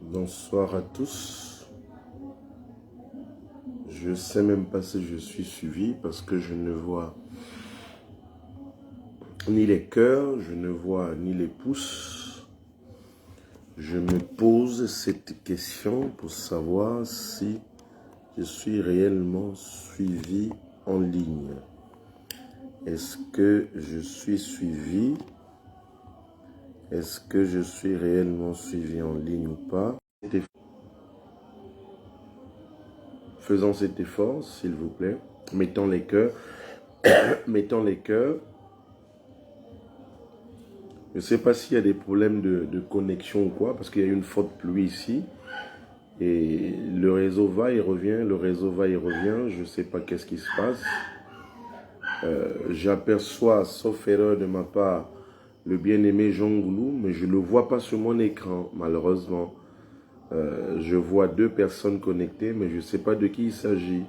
Bonsoir à tous. Je ne sais même pas si je suis suivi parce que je ne vois ni les cœurs, je ne vois ni les pouces. Je me pose cette question pour savoir si je suis réellement suivi en ligne. Est-ce que je suis suivi? Est-ce que je suis réellement suivi en ligne ou pas? Faisons cet effort, s'il vous plaît. Mettons les cœurs. Mettons les cœurs. Je ne sais pas s'il y a des problèmes de connexion ou quoi, parce qu'il y a une forte pluie ici. Et le réseau va et revient, le réseau va et revient. Je ne sais pas qu'est-ce qui se passe. J'aperçois, sauf erreur de ma part, le bien-aimé Jean Goulou, mais je ne le vois pas sur mon écran, malheureusement. Je vois 2 personnes connectées, mais je ne sais pas de qui il s'agit.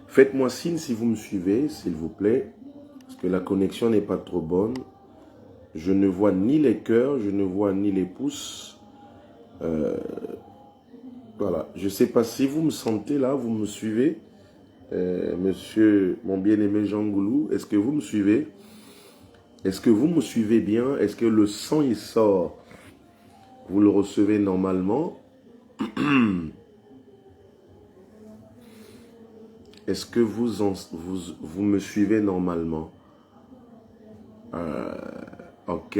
Faites-moi signe si vous me suivez, s'il vous plaît, parce que la connexion n'est pas trop bonne. Je ne vois ni les cœurs, je ne vois ni les pouces. Voilà, je ne sais pas si vous me sentez là, vous me suivez. Monsieur, mon bien-aimé Jean Goulou, est-ce que vous me suivez? Est-ce que vous me suivez bien? Est-ce que le son il sort? Vous le recevez normalement? Est-ce que vous me suivez normalement? Ok.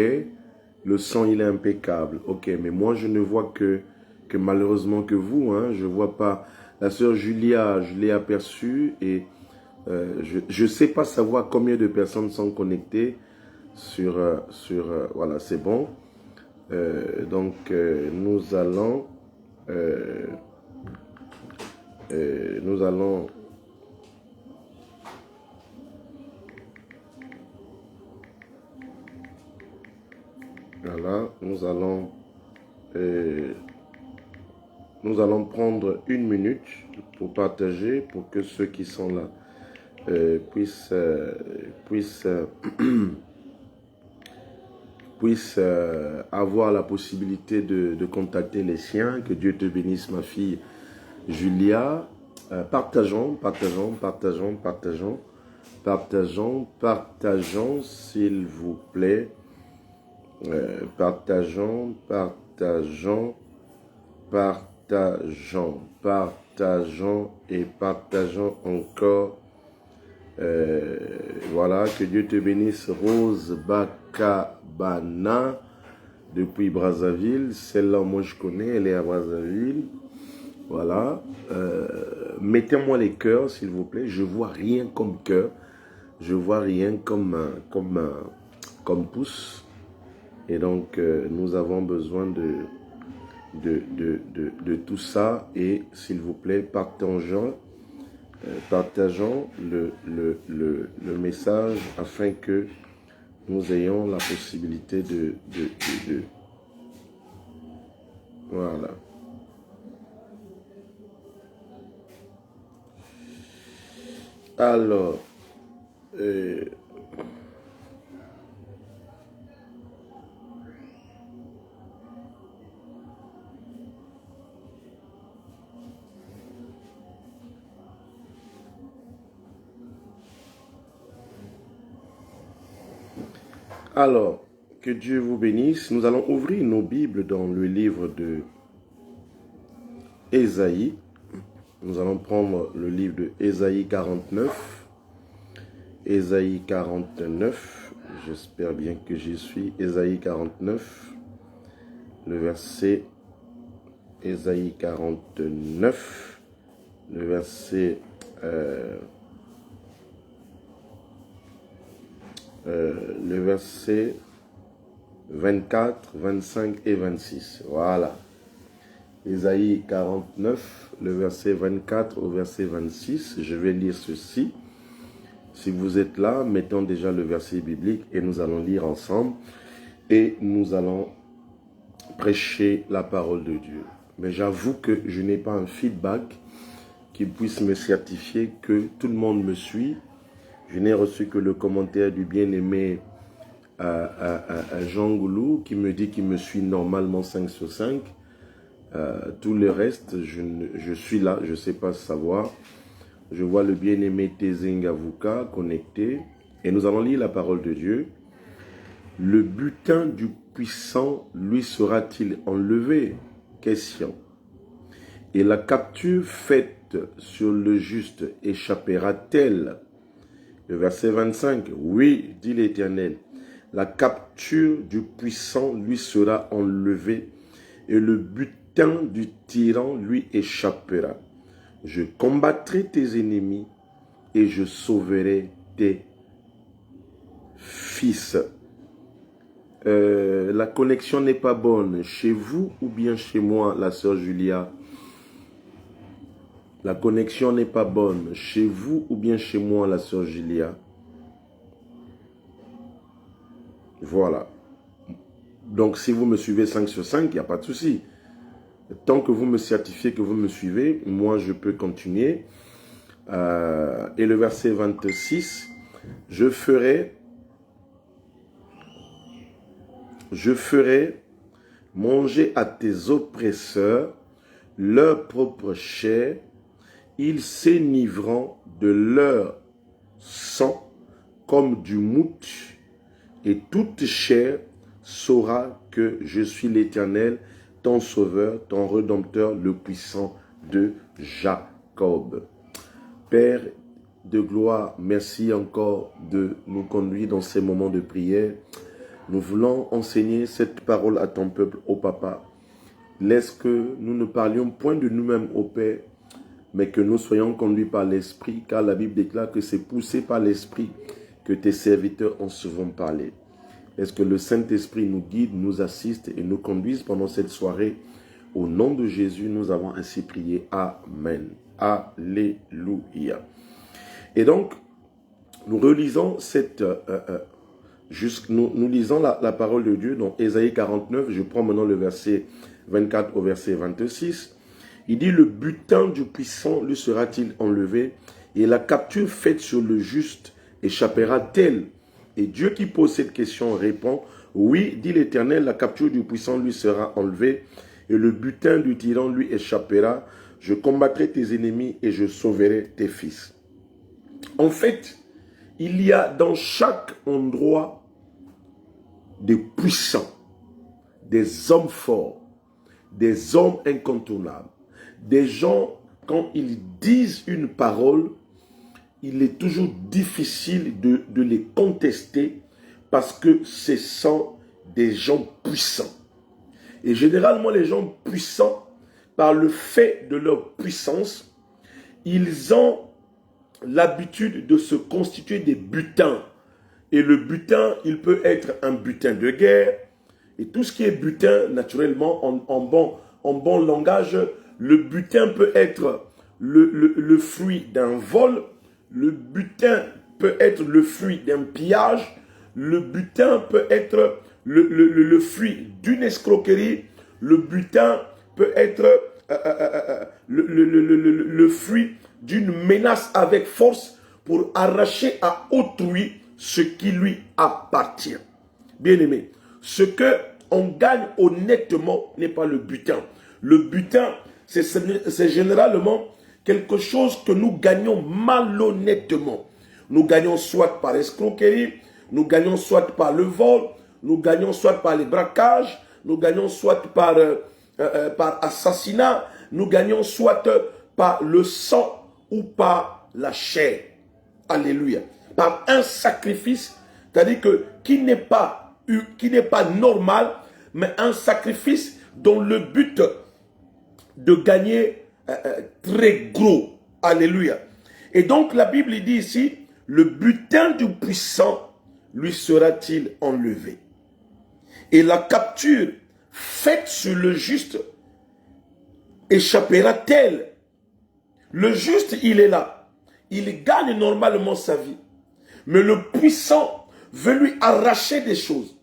Le son il est impeccable. Ok, mais moi je ne vois que malheureusement que vous. Hein, je ne vois pas. La sœur Julia, je l'ai aperçue et je ne sais pas savoir combien de personnes sont connectées sur... voilà, c'est bon. Donc, nous allons... Voilà, nous allons prendre 1 minute pour partager, pour que ceux qui sont là puissent avoir la possibilité de contacter les siens. Que Dieu te bénisse, ma fille Julia. Partageons, s'il vous plaît. Partageons et partageons encore. Voilà, que Dieu te bénisse, Rose Bakabana, depuis Brazzaville. Celle-là, moi je connais, elle est à Brazzaville. Voilà. Mettez-moi les cœurs, s'il vous plaît. Je vois rien comme cœur. Je vois rien comme pouce. Et donc, nous avons besoin de tout ça. Et s'il vous plaît, partageons le message afin que nous ayons la possibilité de voilà. Alors, que Dieu vous bénisse. Nous allons ouvrir nos Bibles dans le livre de Ésaïe. Nous allons prendre le livre de Ésaïe 49. Ésaïe 49. J'espère bien que j'y suis. Ésaïe 49. Le verset Ésaïe 49. Le verset... le verset 24, 25 et 26. Voilà. Ésaïe 49, le verset 24 au verset 26. Je vais lire ceci. Si vous êtes là, mettons déjà le verset biblique et nous allons lire ensemble. Et nous allons prêcher la parole de Dieu. Mais j'avoue que je n'ai pas un feedback qui puisse me certifier que tout le monde me suit. Je n'ai reçu que le commentaire du bien-aimé Jean Goulou qui me dit qu'il me suit normalement 5 sur 5. Tout le reste, je suis là, je ne sais pas savoir. Je vois le bien-aimé Tézing Avuka connecté. Et nous allons lire la parole de Dieu. Le butin du puissant lui sera-t-il enlevé? Question. Et la capture faite sur le juste échappera-t-elle? Le verset 25. Oui, dit l'Éternel. La capture du puissant lui sera enlevée et le butin du tyran lui échappera. Je combattrai tes ennemis et je sauverai tes fils. La connexion n'est pas bonne chez vous ou bien chez moi, la sœur Julia? La connexion n'est pas bonne chez vous ou bien chez moi, la sœur Julia? Voilà. Donc, si vous me suivez 5 sur 5, il n'y a pas de souci. Tant que vous me certifiez que vous me suivez, moi, je peux continuer. Et le verset 26, je ferai manger à tes oppresseurs leur propre chair, ils s'enivreront de leur sang comme du mout, et toute chair saura que je suis l'Éternel, ton sauveur, ton rédempteur, le puissant de Jacob. Père de gloire, merci encore de nous conduire dans ces moments de prière. Nous voulons enseigner cette parole à ton peuple, ô Papa. Laisse que nous ne parlions point de nous-mêmes, ô Père, mais que nous soyons conduits par l'Esprit, car la Bible déclare que c'est poussé par l'Esprit que tes serviteurs en souvent parlé. Est-ce que le Saint-Esprit nous guide, nous assiste et nous conduise pendant cette soirée? Au nom de Jésus, nous avons ainsi prié. Amen. Alléluia. Et donc, nous relisons nous lisons la parole de Dieu dans Ésaïe 49. Je prends maintenant le verset 24 au verset 26. Il dit, le butin du puissant lui sera-t-il enlevé et la capture faite sur le juste échappera-t-elle? Et Dieu qui pose cette question répond, oui, dit l'Éternel, la capture du puissant lui sera enlevée et le butin du tyran lui échappera. Je combattrai tes ennemis et je sauverai tes fils. En fait, il y a dans chaque endroit des puissants, des hommes forts, des hommes incontournables, des gens, quand ils disent une parole, il est toujours difficile de les contester parce que ce sont des gens puissants. Et généralement, les gens puissants, par le fait de leur puissance, ils ont l'habitude de se constituer des butins. Et le butin, il peut être un butin de guerre. Et tout ce qui est butin, naturellement, en bon langage, le butin peut être le fruit d'un vol. Le butin peut être le fruit d'un pillage. Le butin peut être le fruit d'une escroquerie. Le butin peut être le fruit d'une menace avec force pour arracher à autrui ce qui lui appartient. Bien-aimé, ce que on gagne honnêtement n'est pas le butin. Le butin, c'est généralement quelque chose que nous gagnons malhonnêtement. Nous gagnons soit par escroquerie, nous gagnons soit par le vol, nous gagnons soit par les braquages, nous gagnons soit par assassinat, nous gagnons soit par le sang ou par la chair. Alléluia. Par un sacrifice, c'est-à-dire que qui n'est pas normal, mais un sacrifice dont le but de gagner très gros. Alléluia. Et donc la Bible dit ici, le butin du puissant lui sera-t-il enlevé? Et la capture faite sur le juste échappera-t-elle? Le juste, il est là. Il gagne normalement sa vie. Mais le puissant veut lui arracher des choses.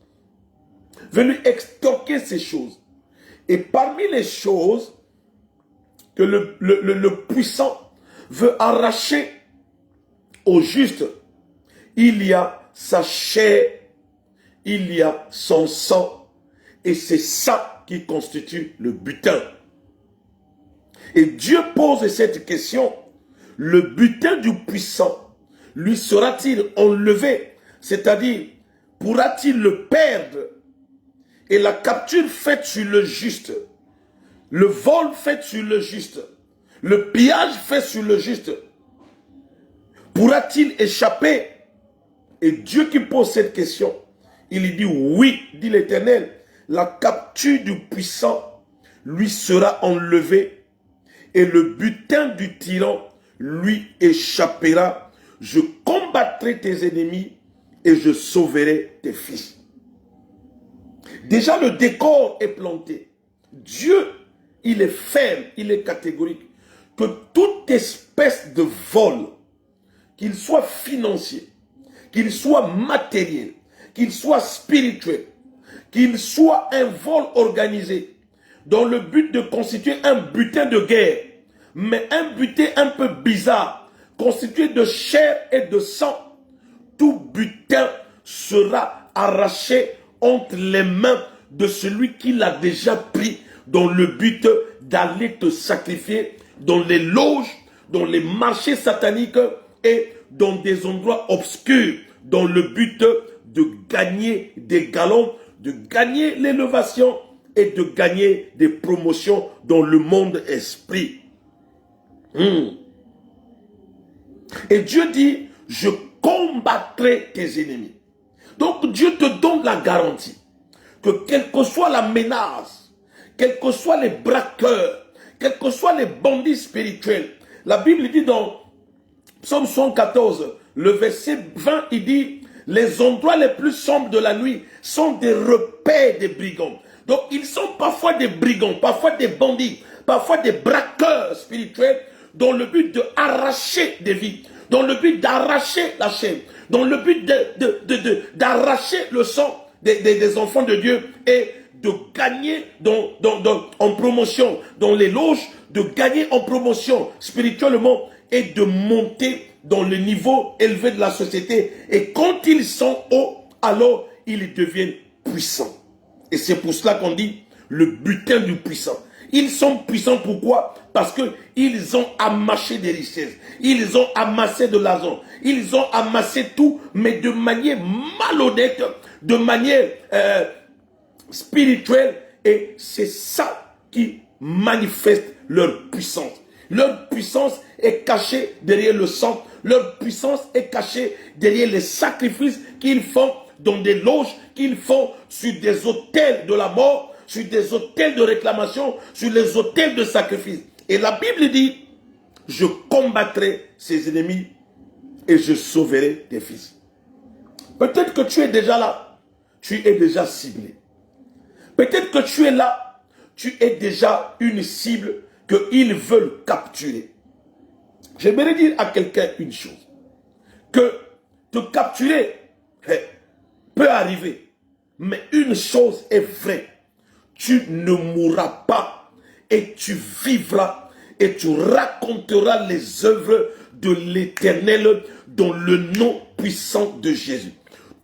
Veut lui extorquer ces choses. Et parmi les choses, que le puissant veut arracher au juste, il y a sa chair, il y a son sang, et c'est ça qui constitue le butin. Et Dieu pose cette question, le butin du puissant, lui sera-t-il enlevé? C'est-à-dire, pourra-t-il le perdre? Et la capture faite sur le juste, le vol fait sur le juste, le pillage fait sur le juste, pourra-t-il échapper? Et Dieu qui pose cette question, il dit oui, dit l'Éternel, la capture du puissant lui sera enlevée et le butin du tyran lui échappera. Je combattrai tes ennemis et je sauverai tes fils. Déjà le décor est planté. Dieu, il est ferme, il est catégorique. Que toute espèce de vol, qu'il soit financier, qu'il soit matériel, qu'il soit spirituel, qu'il soit un vol organisé, dans le but de constituer un butin de guerre, mais un butin un peu bizarre, constitué de chair et de sang, tout butin sera arraché entre les mains de celui qui l'a déjà pris dans le but d'aller te sacrifier dans les loges, dans les marchés sataniques et dans des endroits obscurs, dans le but de gagner des galons, de gagner l'élévation et de gagner des promotions dans le monde esprit. Et Dieu dit, je combattrai tes ennemis. Donc Dieu te donne la garantie que quelle que soit la menace, quels que soient les braqueurs, quels que soient les bandits spirituels, la Bible dit dans Psaume 114, le verset 20, il dit, les endroits les plus sombres de la nuit sont des repères des brigands. Donc ils sont parfois des brigands, parfois des bandits, parfois des braqueurs spirituels dans le but d'arracher des vies, dans le but d'arracher la chair, dans le but d'arracher le sang des enfants de Dieu et de gagner en promotion dans les loges, de gagner en promotion spirituellement et de monter dans le niveau élevé de la société. Et quand ils sont hauts, alors ils deviennent puissants. Et c'est pour cela qu'on dit le butin du puissant. Ils sont puissants, pourquoi? Parce qu'ils ont amassé des richesses, ils ont amassé de l'argent, ils ont amassé tout, mais de manière malhonnête, de manière spirituelle, et c'est ça qui manifeste leur puissance. Leur puissance est cachée derrière le sang, leur puissance est cachée derrière les sacrifices qu'ils font dans des loges, qu'ils font sur des autels de la mort, sur des autels de réclamation, sur les autels de sacrifice. Et la Bible dit, je combattrai ses ennemis et je sauverai tes fils. Peut-être que tu es déjà là, tu es déjà ciblé. Peut-être que tu es là, tu es déjà une cible qu'ils veulent capturer. J'aimerais dire à quelqu'un une chose, que te capturer peut arriver, mais une chose est vraie, tu ne mourras pas et tu vivras et tu raconteras les œuvres de l'Éternel dans le nom puissant de Jésus.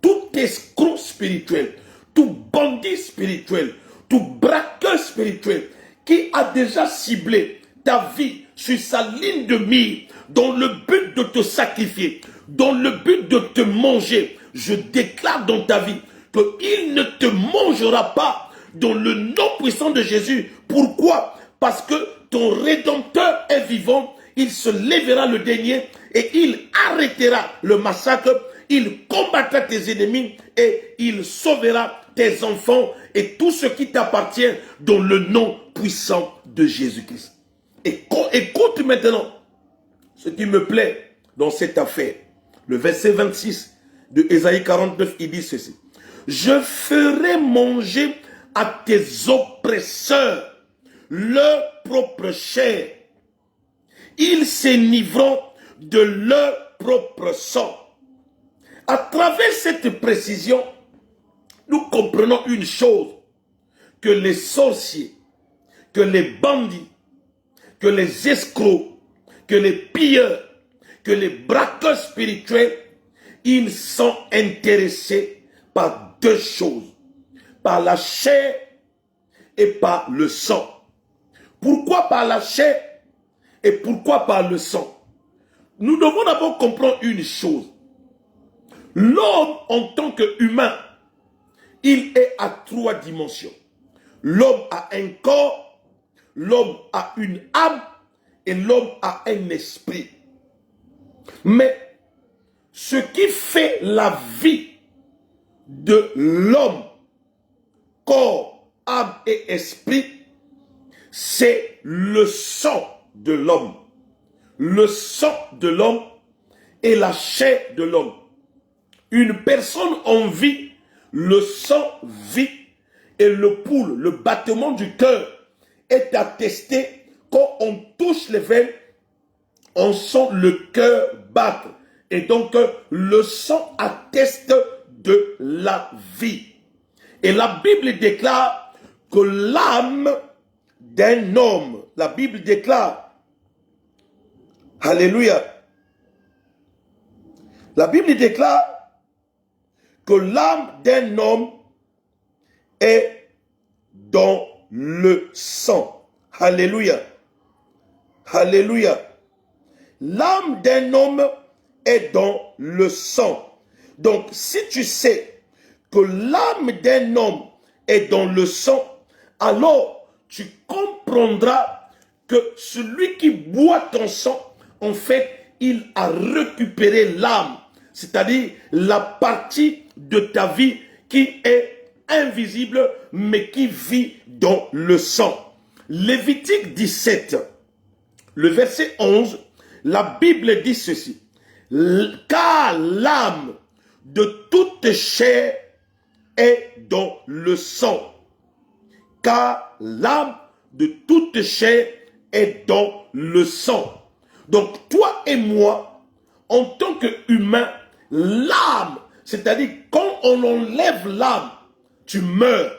Tout escroc spirituel, tout bandit spirituel, tout braqueur spirituel qui a déjà ciblé ta vie sur sa ligne de mire dans le but de te sacrifier, dans le but de te manger, je déclare dans ta vie qu'il ne te mangera pas dans le nom puissant de Jésus. Pourquoi? Parce que ton Rédempteur est vivant, il se lèvera le dernier et il arrêtera le massacre, il combattra tes ennemis et il sauvera tes enfants et tout ce qui t'appartient dans le nom puissant de Jésus-Christ. Et écoute maintenant ce qui me plaît dans cette affaire. Le verset 26 de Ésaïe 49, il dit ceci. Je ferai manger à tes oppresseurs leur propre chair. Ils s'enivreront de leur propre sang. À travers cette précision, nous comprenons une chose, que les sorciers, que les bandits, que les escrocs, que les pilleurs, que les braqueurs spirituels, ils sont intéressés par deux choses, par la chair et par le sang. Pourquoi par la chair et pourquoi par le sang? Nous devons d'abord comprendre une chose. L'homme en tant qu'humain, il est à trois dimensions. L'homme a un corps, l'homme a une âme et l'homme a un esprit. Mais ce qui fait la vie de l'homme, corps, âme et esprit, c'est le sang de l'homme. Le sang de l'homme et la chair de l'homme. Une personne en vie, le sang vit et le pouls, le battement du cœur est attesté. Quand on touche les veines, on sent le cœur battre. Et donc, le sang atteste de la vie. Et la Bible déclare que l'âme d'un homme, la Bible déclare, alléluia, la Bible déclare que l'âme d'un homme est dans le sang. Alléluia. Alléluia. L'âme d'un homme est dans le sang. Donc, si tu sais que l'âme d'un homme est dans le sang, alors tu comprendras que celui qui boit ton sang, en fait, il a récupéré l'âme, c'est-à-dire la partie de ta vie qui est invisible, mais qui vit dans le sang. Lévitique 17, le verset 11, la Bible dit ceci. Car l'âme de toute chair est dans le sang. Car l'âme de toute chair est dans le sang. Donc toi et moi, en tant qu'humains, l'âme, c'est-à-dire quand on enlève l'âme, tu meurs.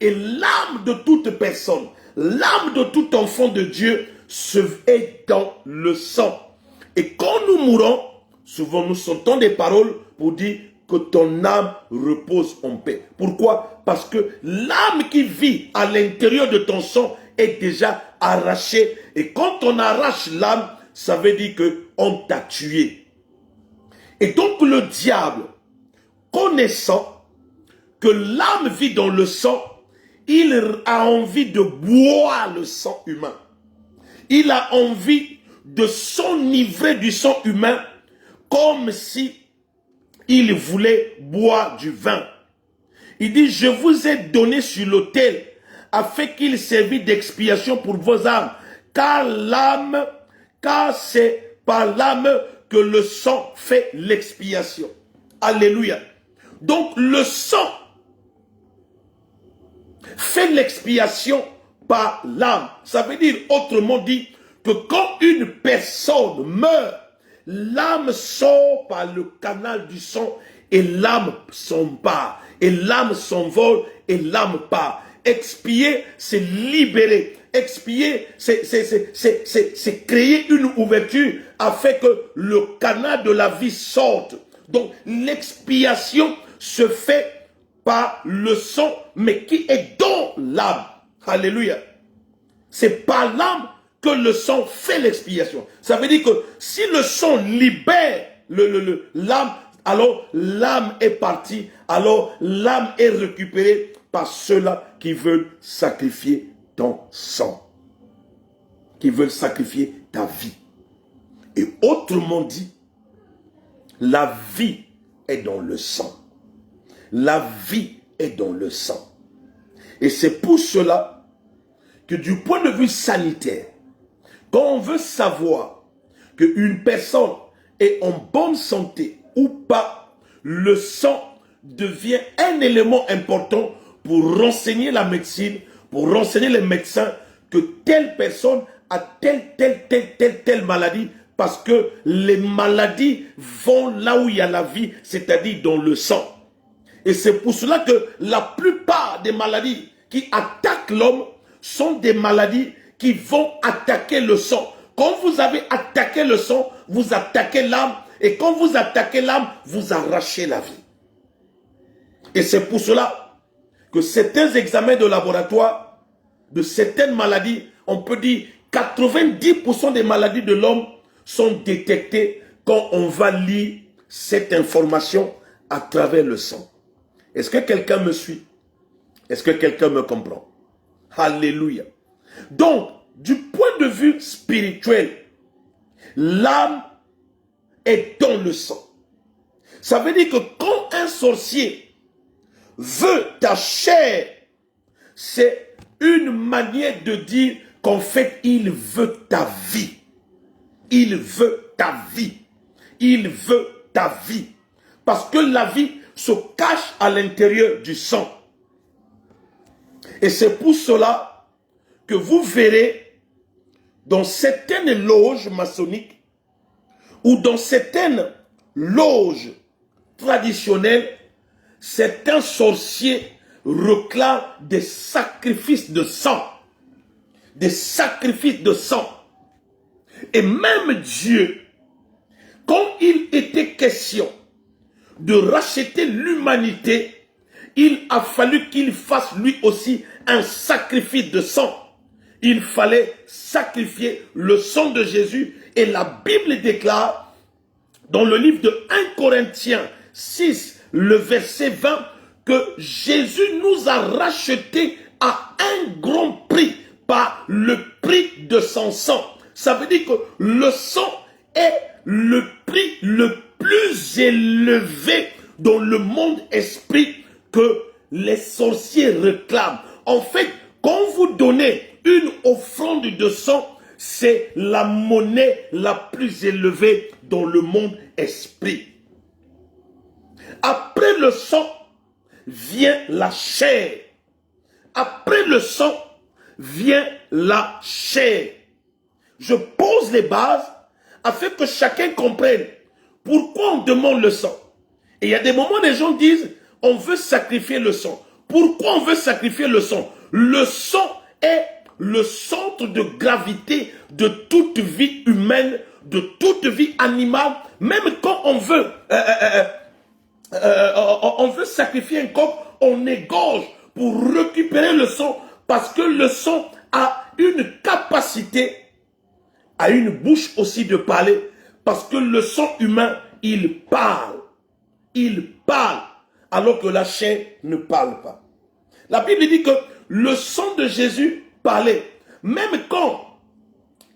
Et l'âme de toute personne, l'âme de tout enfant de Dieu est dans le sang. Et quand nous mourons, souvent nous sentons des paroles pour dire que ton âme repose en paix. Pourquoi? Parce que l'âme qui vit à l'intérieur de ton sang est déjà arrachée. Et quand on arrache l'âme, ça veut dire qu'on t'a tué. Et donc le diable, connaissant que l'âme vit dans le sang, il a envie de boire le sang humain. Il a envie de s'enivrer du sang humain comme si il voulait boire du vin. Il dit, je vous ai donné sur l'autel afin qu'il servît d'expiation pour vos âmes. Car c'est par l'âme que le sang fait l'expiation. Alléluia. Donc le sang fait l'expiation par l'âme. Ça veut dire, autrement dit, que quand une personne meurt, l'âme sort par le canal du sang et l'âme s'empare. Et l'âme s'envole et l'âme part. Expier, c'est libérer. Expier, c'est créer une ouverture afin que le canal de la vie sorte. Donc l'expiation se fait par le sang, mais qui est dans l'âme. Alléluia. C'est par l'âme que le sang fait l'expiation. Ça veut dire que si le sang libère l'âme, alors l'âme est partie, alors l'âme est récupérée par ceux-là qui veulent sacrifier ton sang, qui veulent sacrifier ta vie. Et autrement dit, la vie est dans le sang. La vie est dans le sang. Et c'est pour cela que du point de vue sanitaire, quand on veut savoir qu'une personne est en bonne santé ou pas, le sang devient un élément important pour renseigner la médecine, pour renseigner les médecins que telle personne a telle maladie, parce que les maladies vont là où il y a la vie, c'est-à-dire dans le sang. Et c'est pour cela que la plupart des maladies qui attaquent l'homme sont des maladies qui vont attaquer le sang. Quand vous avez attaqué le sang, vous attaquez l'âme. Et quand vous attaquez l'âme, vous arrachez la vie. Et c'est pour cela que certains examens de laboratoire, de certaines maladies, on peut dire 90% des maladies de l'homme sont détectées quand on va lire cette information à travers le sang. Est-ce que quelqu'un me suit? Est-ce que quelqu'un me comprend? Alléluia. Donc, du point de vue spirituel, l'âme est dans le sang. Ça veut dire que quand un sorcier veut ta chair, c'est une manière de dire qu'en fait, il veut ta vie. Il veut ta vie. Il veut ta vie. Parce que la vie se cache à l'intérieur du sang. Et c'est pour cela que vous verrez dans certaines loges maçonniques ou dans certaines loges traditionnelles, certains sorciers réclament des sacrifices de sang. Des sacrifices de sang. Et même Dieu, quand il était question de racheter l'humanité, il a fallu qu'il fasse lui aussi un sacrifice de sang. Il fallait sacrifier le sang de Jésus. Et la Bible déclare dans le livre de 1 Corinthiens 6, le verset 20, que Jésus nous a rachetés à un grand prix par le prix de son sang. Ça veut dire que le sang est le prix le plus élevé dans le monde esprit que les sorciers réclament. En fait, quand vous donnez une offrande de sang, c'est la monnaie la plus élevée dans le monde esprit. Après le sang vient la chair. Après le sang vient la chair. Je pose les bases afin que chacun comprenne pourquoi on demande le sang. Et il y a des moments où les gens disent, on veut sacrifier le sang. Pourquoi on veut sacrifier le sang? Le sang est le centre de gravité de toute vie humaine, de toute vie animale. Même quand on veut sacrifier un coq, on égorge pour récupérer le sang, parce que le sang a une capacité, a une bouche aussi de parler, parce que le sang humain, il parle. Il parle, alors que la chair ne parle pas. La Bible dit que le sang de Jésus parlait. Même quand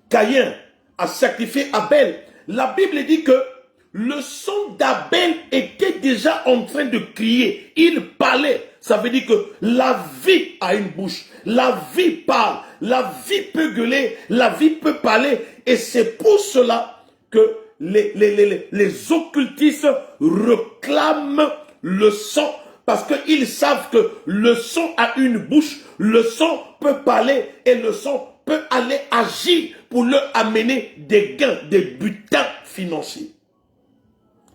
Caïn a sacrifié Abel, la Bible dit que le sang d'Abel était déjà en train de crier. Il parlait. Ça veut dire que la vie a une bouche. La vie parle. La vie peut gueuler. La vie peut parler. Et c'est pour cela que les occultistes réclament le sang. Parce qu'ils savent que le sang a une bouche. Le sang peut parler. Et le sang peut aller agir pour leur amener des gains, des butins financiers.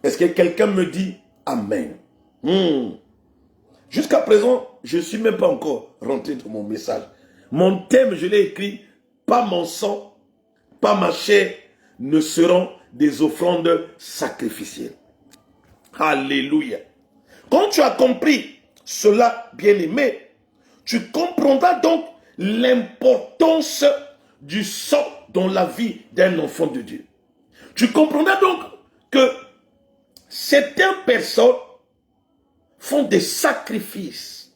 Est-ce que quelqu'un me dit Amen? Jusqu'à présent, je ne suis même pas encore rentré dans mon message. Mon thème, je l'ai écrit, pas mon sang, pas ma chair ne seront des offrandes sacrificielles. Alléluia. Quand tu as compris cela, bien-aimé, tu comprendras donc l'importance du sang dans la vie d'un enfant de Dieu. Tu comprendras donc que certaines personnes font des sacrifices.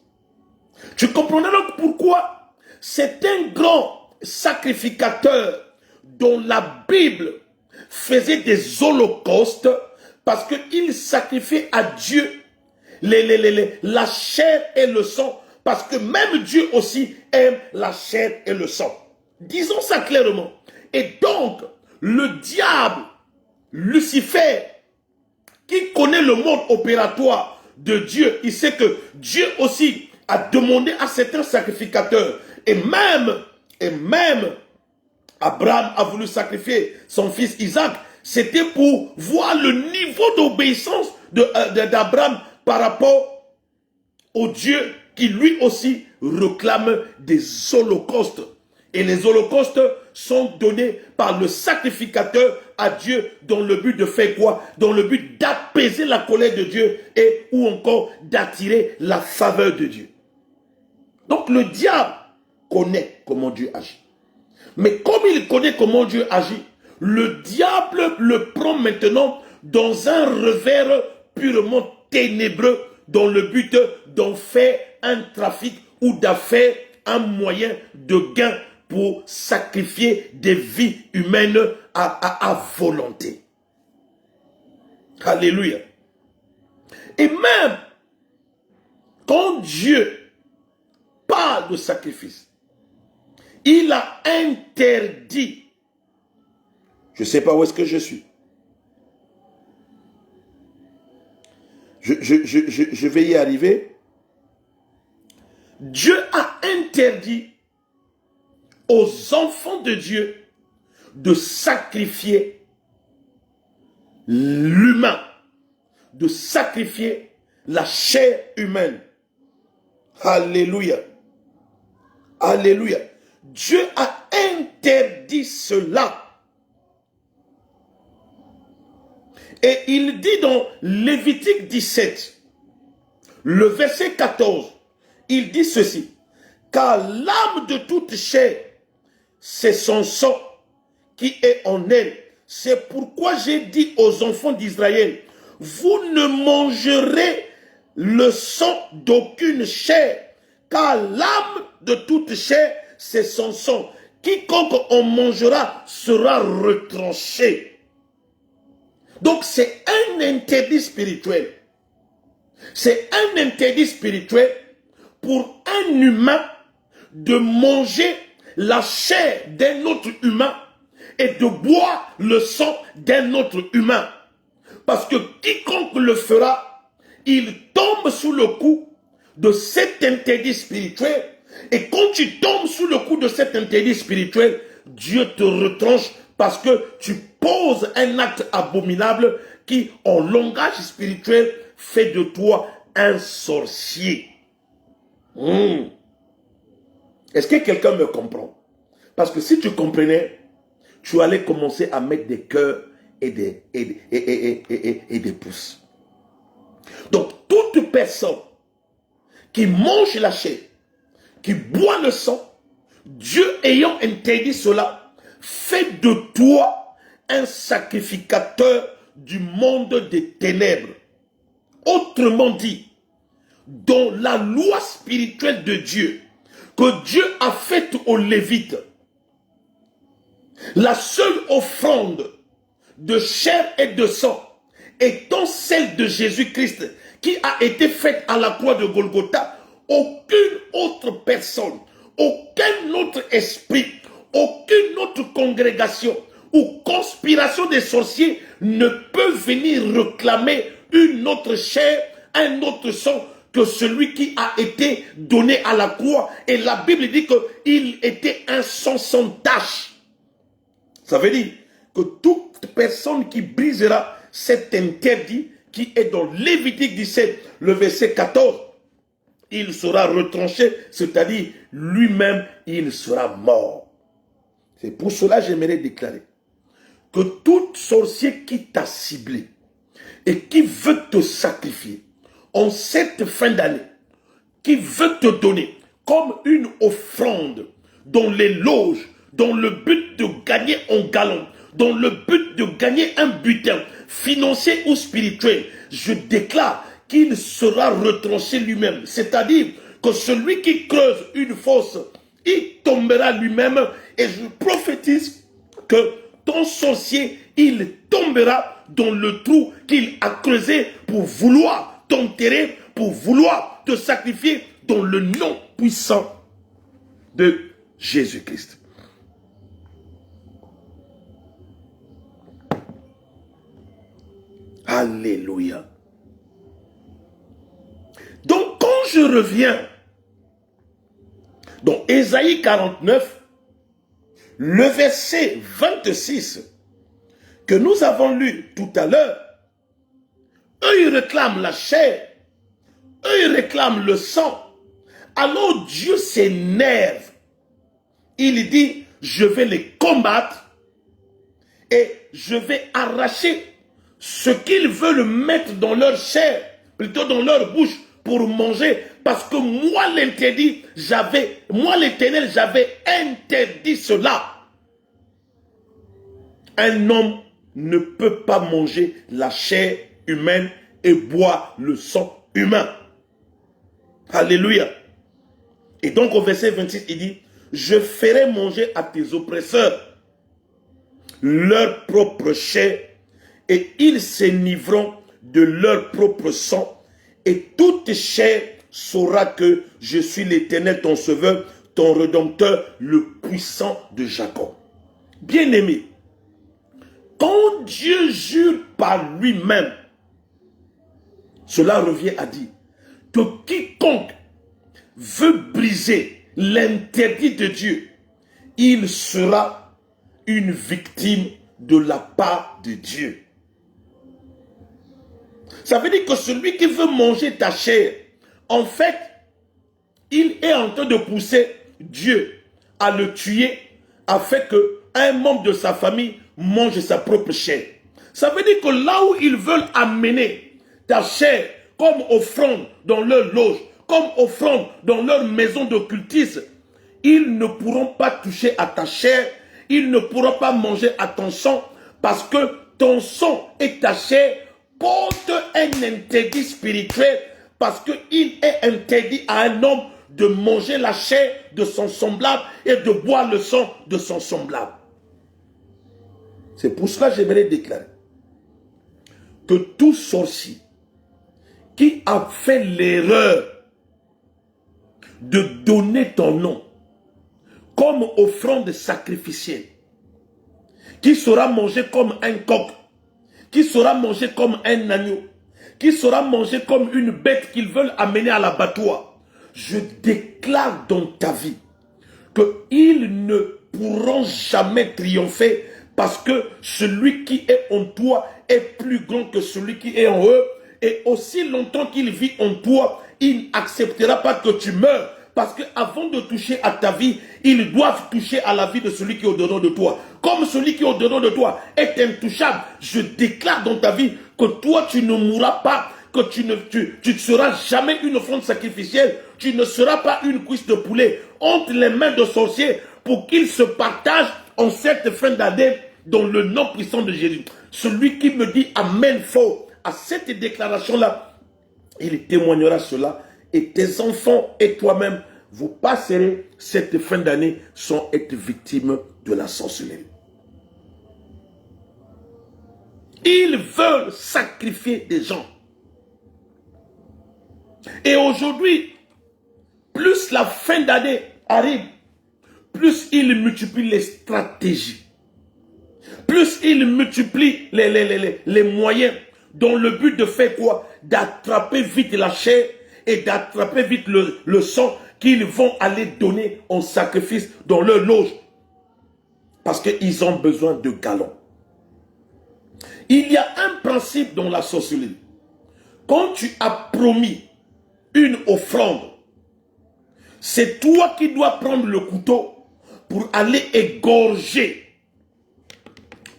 Tu comprendras donc pourquoi certains grands sacrificateurs dont la Bible faisait des holocaustes, parce qu'ils sacrifiaient à Dieu la chair et le sang, parce que même Dieu aussi aime la chair et le sang. Disons ça clairement. Et donc, le diable, Lucifer, qui connaît le mode opératoire de Dieu, il sait que Dieu aussi a demandé à certains sacrificateurs, et même Abraham a voulu sacrifier son fils Isaac, c'était pour voir le niveau d'obéissance d'Abraham par rapport au Dieu qui lui aussi réclame des holocaustes. Et les holocaustes sont donnés par le sacrificateur à Dieu dans le but de faire quoi? Dans le but d'apaiser la colère de Dieu et ou encore d'attirer la faveur de Dieu. Donc le diable connaît comment Dieu agit. Mais comme il connaît comment Dieu agit, le diable le prend maintenant dans un revers purement ténébreux dans le but d'en faire un trafic ou d'en faire un moyen de gain pour sacrifier des vies humaines à volonté. Alléluia. Et même quand Dieu parle de sacrifice, il a interdit. Je ne sais pas où est-ce que je suis. Je vais y arriver. Dieu a interdit aux enfants de Dieu de sacrifier l'humain, de sacrifier la chair humaine. Alléluia. Alléluia. Dieu a interdit cela. Et il dit dans Lévitique 17, le verset 14, il dit ceci: car l'âme de toute chair, c'est son sang qui est en elle. C'est pourquoi j'ai dit aux enfants d'Israël, vous ne mangerez le sang d'aucune chair, car l'âme de toute chair, c'est son sang. Quiconque en mangera sera retranché. Donc c'est un interdit spirituel. C'est un interdit spirituel pour un humain de manger la chair d'un autre humain et de boire le sang d'un autre humain. Parce que quiconque le fera, il tombe sous le coup de cet interdit spirituel. Et quand tu tombes sous le coup de cet interdit spirituel, Dieu te retranche parce que tu poses un acte abominable qui, en langage spirituel, fait de toi un sorcier. Est-ce que quelqu'un me comprend? Parce que si tu comprenais, tu allais commencer à mettre des cœurs et des pouces. Donc, toute personne qui mange la chair, qui boit le sang, Dieu ayant interdit cela, fait de toi un sacrificateur du monde des ténèbres. Autrement dit, dans la loi spirituelle de Dieu, que Dieu a faite aux Lévites, la seule offrande de chair et de sang étant celle de Jésus-Christ qui a été faite à la croix de Golgotha, aucune autre personne, aucun autre esprit, aucune autre congrégation ou conspiration des sorciers ne peut venir réclamer une autre chair, un autre sang que celui qui a été donné à la croix. Et la Bible dit qu'il était un sang sans tache. Ça veut dire que toute personne qui brisera cet interdit qui est dans Lévitique 17, le verset 14, il sera retranché, c'est-à-dire lui-même, il sera mort. C'est pour cela que j'aimerais déclarer que tout sorcier qui t'a ciblé et qui veut te sacrifier en cette fin d'année, qui veut te donner comme une offrande dans les loges, dans le but de gagner en galon, dans le but de gagner un butin financier ou spirituel, je déclare qu'il sera retranché lui-même. C'est-à-dire que celui qui creuse une fosse, il tombera lui-même. Et je prophétise que ton sorcier, il tombera dans le trou qu'il a creusé pour vouloir t'enterrer, pour vouloir te sacrifier dans le nom puissant de Jésus-Christ. Alléluia. Donc, quand je reviens dans Ésaïe 49, le verset 26 que nous avons lu tout à l'heure, eux, ils réclament la chair, eux, ils réclament le sang. Alors Dieu s'énerve il dit, je vais les combattre et je vais arracher ce qu'ils veulent mettre dans leur chair, plutôt dans leur bouche, pour manger, parce que moi l'interdit, moi l'Éternel, j'avais interdit cela. Un homme ne peut pas manger la chair humaine et boire le sang humain. Alléluia. Et donc au verset 26, il dit, je ferai manger à tes oppresseurs leur propre chair, et ils s'enivreront de leur propre sang, et toute chair saura que je suis l'Éternel, ton sauveur, ton rédempteur, le puissant de Jacob. Bien-aimé, quand Dieu jure par lui-même, cela revient à dire que quiconque veut briser l'interdit de Dieu, il sera une victime de la part de Dieu. Ça veut dire que celui qui veut manger ta chair, en fait, il est en train de pousser Dieu à le tuer afin qu'un membre de sa famille mange sa propre chair. Ça veut dire que là où ils veulent amener ta chair comme offrande dans leur loge, comme offrande dans leur maison d'occultisme, ils ne pourront pas toucher à ta chair, ils ne pourront pas manger à ton sang, parce que ton sang et ta chair portent un interdit spirituel, parce qu'il est interdit à un homme de manger la chair de son semblable et de boire le sang de son semblable. C'est pour cela que j'aimerais déclarer que tout sorcier qui a fait l'erreur de donner ton nom comme offrande sacrificielle, qui sera mangé comme un coq, qui sera mangé comme un agneau, qui sera mangé comme une bête qu'ils veulent amener à l'abattoir, je déclare dans ta vie qu'ils ne pourront jamais triompher, parce que celui qui est en toi est plus grand que celui qui est en eux, et aussi longtemps qu'il vit en toi, il n'acceptera pas que tu meurs, parce qu'avant de toucher à ta vie, ils doivent toucher à la vie de celui qui est au-dedans de toi. Comme celui qui est au-dedans de toi est intouchable, je déclare dans ta vie que toi tu ne mourras pas, que tu ne seras jamais une offrande sacrificielle, tu ne seras pas une cuisse de poulet entre les mains de sorciers pour qu'ils se partagent en cette fin d'année dans le nom puissant de Jésus. Celui qui me dit Amen fort à cette déclaration-là, il témoignera cela, et tes enfants et toi-même, vous passerez cette fin d'année sans être victime de la sorcellerie. Ils veulent sacrifier des gens. Et aujourd'hui, plus la fin d'année arrive, plus ils multiplient les stratégies. Plus ils multiplient les moyens dans le but de faire quoi? D'attraper vite la chair et d'attraper vite le sang qu'ils vont aller donner en sacrifice dans leur loge. Parce qu'ils ont besoin de galons. Il y a un principe dans la sorcellerie. Quand tu as promis une offrande, c'est toi qui dois prendre le couteau pour aller égorger.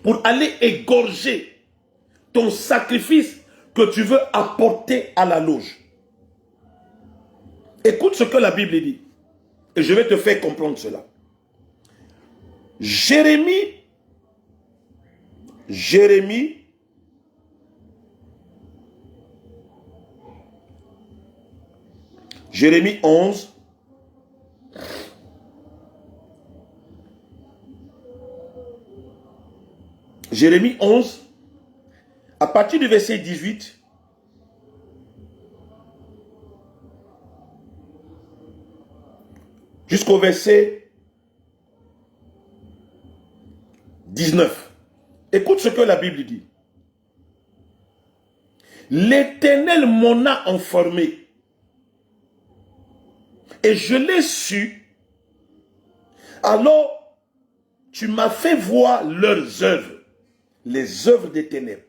Pour aller égorger ton sacrifice que tu veux apporter à la loge. Écoute ce que la Bible dit. Et je vais te faire comprendre cela. Jérémie 11. Jérémie 11, à partir du verset 18, jusqu'au verset 19. Écoute ce que la Bible dit. L'Éternel m'en a informé, et je l'ai su. Alors, tu m'as fait voir leurs œuvres, les œuvres des ténèbres,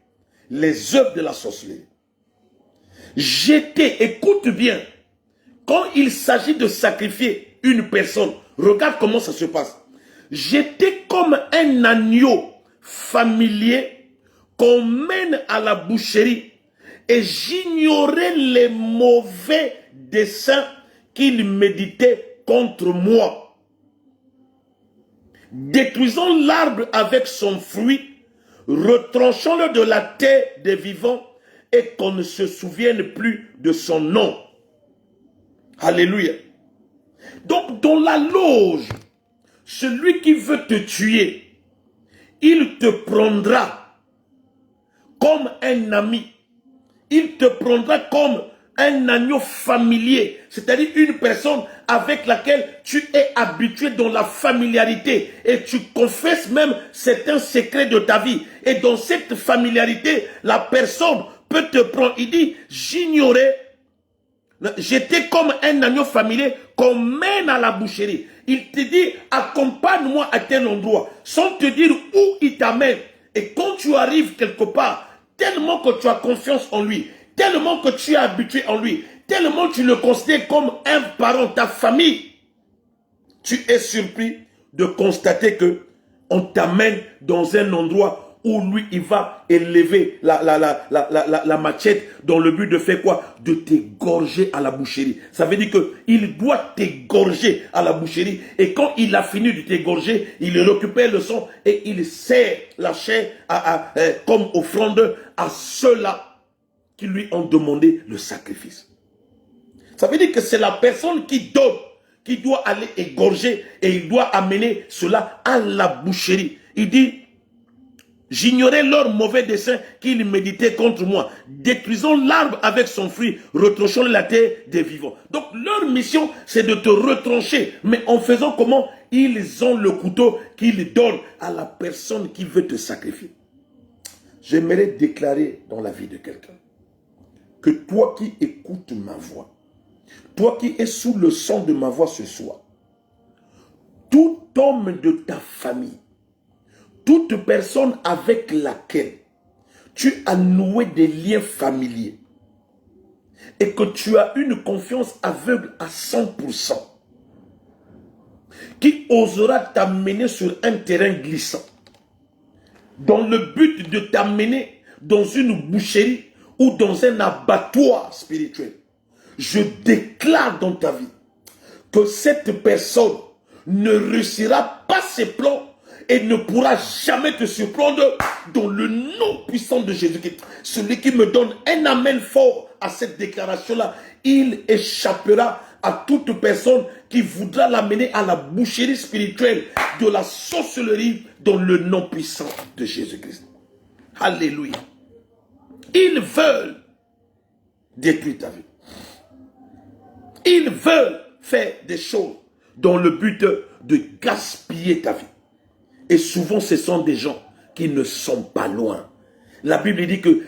les œuvres de la sorcellerie. J'étais, écoute bien, quand il s'agit de sacrifier une personne, regarde comment ça se passe. j'étais comme un agneau familier qu'on mène à la boucherie et j'ignorais les mauvais desseins qu'il méditait contre moi. Détruisons l'arbre avec son fruit, retranchons-le de la terre des vivants et qu'on ne se souvienne plus de son nom. Alléluia. Donc dans la loge, celui qui veut te tuer, il te prendra comme un ami. Il te prendra comme un agneau familier, c'est-à-dire une personne avec laquelle tu es habitué dans la familiarité et tu confesses même certains secrets de ta vie. Et dans cette familiarité, la personne peut te prendre. Il dit, j'ignorais, j'étais comme un agneau familier qu'on mène à la boucherie. Il te dit, accompagne-moi à tel endroit, sans te dire où il t'amène. Et quand tu arrives quelque part, tellement que tu as confiance en lui, tellement que tu es habitué en lui, tellement tu le considères comme un parent, ta famille, tu es surpris de constater que on t'amène dans un endroit où lui, il va élever la machette dans le but de faire quoi? De t'égorger à la boucherie. Ça veut dire qu'il doit t'égorger à la boucherie. Et quand il a fini de t'égorger, il récupère le sang et il sert la chair comme offrande à ceux-là qui lui ont demandé le sacrifice. Ça veut dire que c'est la personne qui donne, qui doit aller égorger et il doit amener cela à la boucherie. Il dit, j'ignorais leurs mauvais desseins qu'ils méditaient contre moi. Détruisons l'arbre avec son fruit, retranchons la terre des vivants. Donc leur mission, c'est de te retrancher. Mais en faisant comment? Ils ont le couteau qu'ils donnent à la personne qui veut te sacrifier. J'aimerais déclarer dans la vie de quelqu'un que toi qui écoutes ma voix, toi qui es sous le son de ma voix ce soir, tout homme de ta famille, toute personne avec laquelle tu as noué des liens familiers et que tu as une confiance aveugle à 100%, qui osera t'amener sur un terrain glissant, dans le but de t'amener dans une boucherie ou dans un abattoir spirituel. Je déclare dans ta vie que cette personne ne réussira pas ses plans et ne pourra jamais te surprendre dans le nom puissant de Jésus-Christ. Celui qui me donne un amen fort à cette déclaration-là, il échappera à toute personne qui voudra l'amener à la boucherie spirituelle de la sorcellerie dans le nom puissant de Jésus-Christ. Alléluia. Ils veulent détruire ta vie. Ils veulent faire des choses dans le but de gaspiller ta vie. Et souvent, ce sont des gens qui ne sont pas loin. La Bible dit que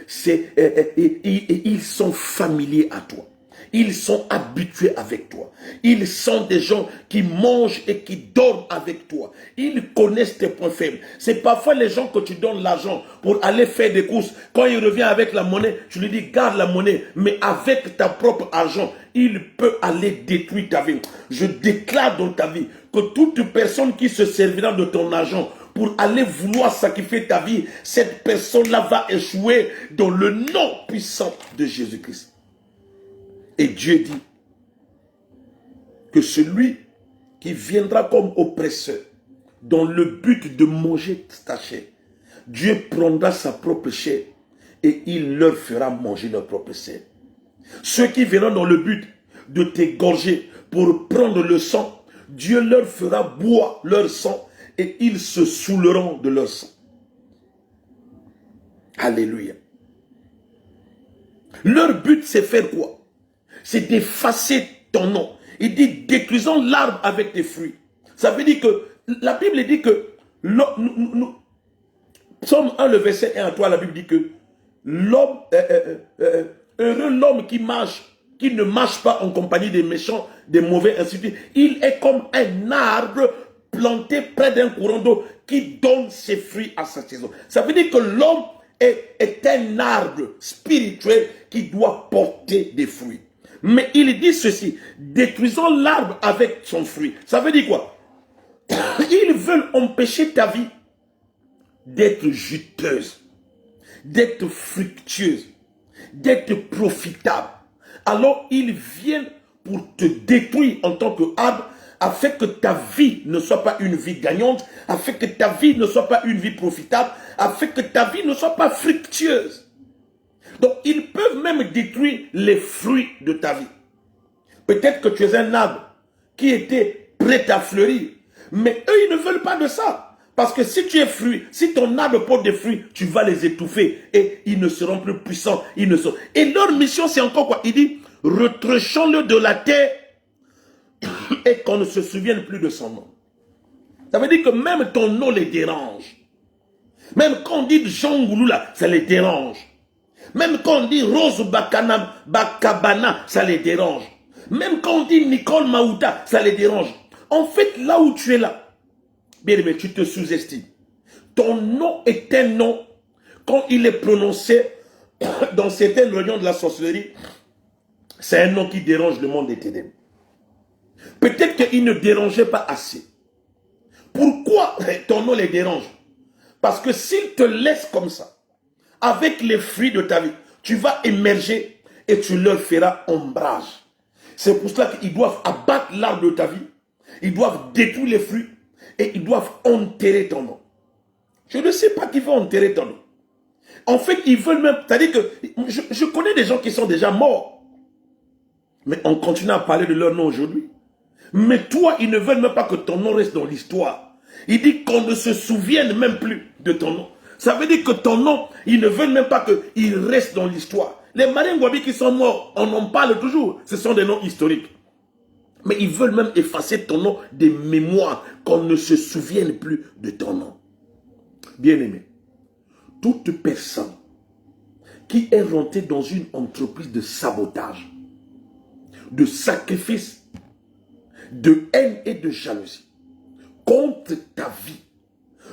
ils sont familiers à toi. Ils sont habitués avec toi. Ils sont des gens qui mangent et qui dorment avec toi. Ils connaissent tes points faibles. C'est parfois les gens que tu donnes l'argent pour aller faire des courses. Quand il revient avec la monnaie, tu lui dis garde la monnaie. Mais avec ta propre argent, il peut aller détruire ta vie. Je déclare dans ta vie que toute personne qui se servira de ton argent pour aller vouloir sacrifier ta vie, cette personne-là va échouer dans le nom puissant de Jésus-Christ. Et Dieu dit que celui qui viendra comme oppresseur dans le but de manger ta chair, Dieu prendra sa propre chair et il leur fera manger leur propre chair. Ceux qui viendront dans le but de t'égorger pour prendre le sang, Dieu leur fera boire leur sang et ils se saouleront de leur sang. Alléluia. Leur but, c'est faire quoi? C'est d'effacer ton nom. Il dit, détruisons l'arbre avec tes fruits. Ça veut dire que, la Bible dit que, Psaume 1, le verset 1 à 3, la Bible dit que, l'homme, heureux l'homme qui ne marche pas en compagnie des méchants, des mauvais, ainsi de suite. Il est comme un arbre planté près d'un courant d'eau qui donne ses fruits à sa saison. Ça veut dire que l'homme est un arbre spirituel qui doit porter des fruits. Mais il dit ceci, détruisons l'arbre avec son fruit. Ça veut dire quoi? Ils veulent empêcher ta vie d'être juteuse, d'être fructueuse, d'être profitable. Alors ils viennent pour te détruire en tant qu'arbre, afin que ta vie ne soit pas une vie gagnante, afin que ta vie ne soit pas une vie profitable, afin que ta vie ne soit pas fructueuse. Donc ils peuvent même détruire les fruits de ta vie. Peut-être que tu es un arbre qui était prêt à fleurir, mais eux ils ne veulent pas de ça. Parce que si tu es fruit, si ton arbre porte des fruits, tu vas les étouffer et ils ne seront plus puissants. Et leur mission, c'est encore quoi? Il dit, retranchons-le de la terre et qu'on ne se souvienne plus de son nom. Ça veut dire que même ton nom les dérange. Même quand on dit Jean Gouloula, ça les dérange. Même quand on dit Rose Bakabana, ça les dérange. Même quand on dit Nicole Maouta, ça les dérange. En fait, là où tu es là, bien aimé, tu te sous-estimes. Ton nom est un nom, quand il est prononcé dans certaines réunions de la sorcellerie, c'est un nom qui dérange le monde des ténèbres. Peut-être qu'il ne dérangeait pas assez. Pourquoi ton nom les dérange? Parce que s'il te laisse comme ça, avec les fruits de ta vie, tu vas émerger et tu leur feras ombrage. C'est pour cela qu'ils doivent abattre l'arbre de ta vie, ils doivent détruire les fruits et ils doivent enterrer ton nom. Je ne sais pas qui va enterrer ton nom. En fait, ils veulent même, c'est-à-dire que je connais des gens qui sont déjà morts, mais on continue à parler de leur nom aujourd'hui. Mais toi, ils ne veulent même pas que ton nom reste dans l'histoire. Il dit qu'on ne se souvienne même plus de ton nom. Ça veut dire que ton nom, ils ne veulent même pas qu'il reste dans l'histoire. Les Maringouabi qui sont morts, on en parle toujours. Ce sont des noms historiques. Mais ils veulent même effacer ton nom des mémoires, qu'on ne se souvienne plus de ton nom. Bien-aimé, toute personne qui est rentrée dans une entreprise de sabotage, de sacrifice, de haine et de jalousie contre ta vie,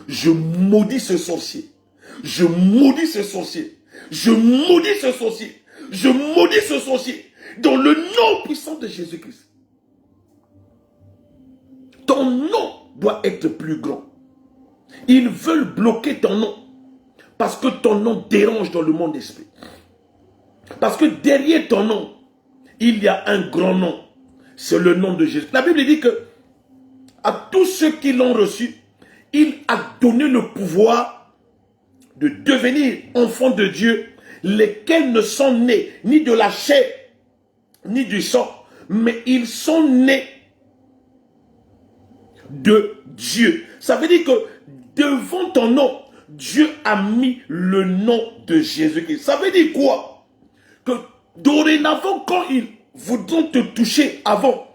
je maudis ce sorcier. Je maudis ce sorcier. Je maudis ce sorcier. Je maudis ce sorcier. Dans le nom puissant de Jésus-Christ. Ton nom doit être plus grand. Ils veulent bloquer ton nom. Parce que ton nom dérange dans le monde d'esprit. Parce que derrière ton nom, il y a un grand nom. C'est le nom de Jésus. La Bible dit que à tous ceux qui l'ont reçu, il a donné le pouvoir de devenir enfants de Dieu, lesquels ne sont nés ni de la chair, ni du sang, mais ils sont nés de Dieu. Ça veut dire que devant ton nom, Dieu a mis le nom de Jésus-Christ. Ça veut dire quoi? Que dorénavant, quand ils voudront te toucher avant,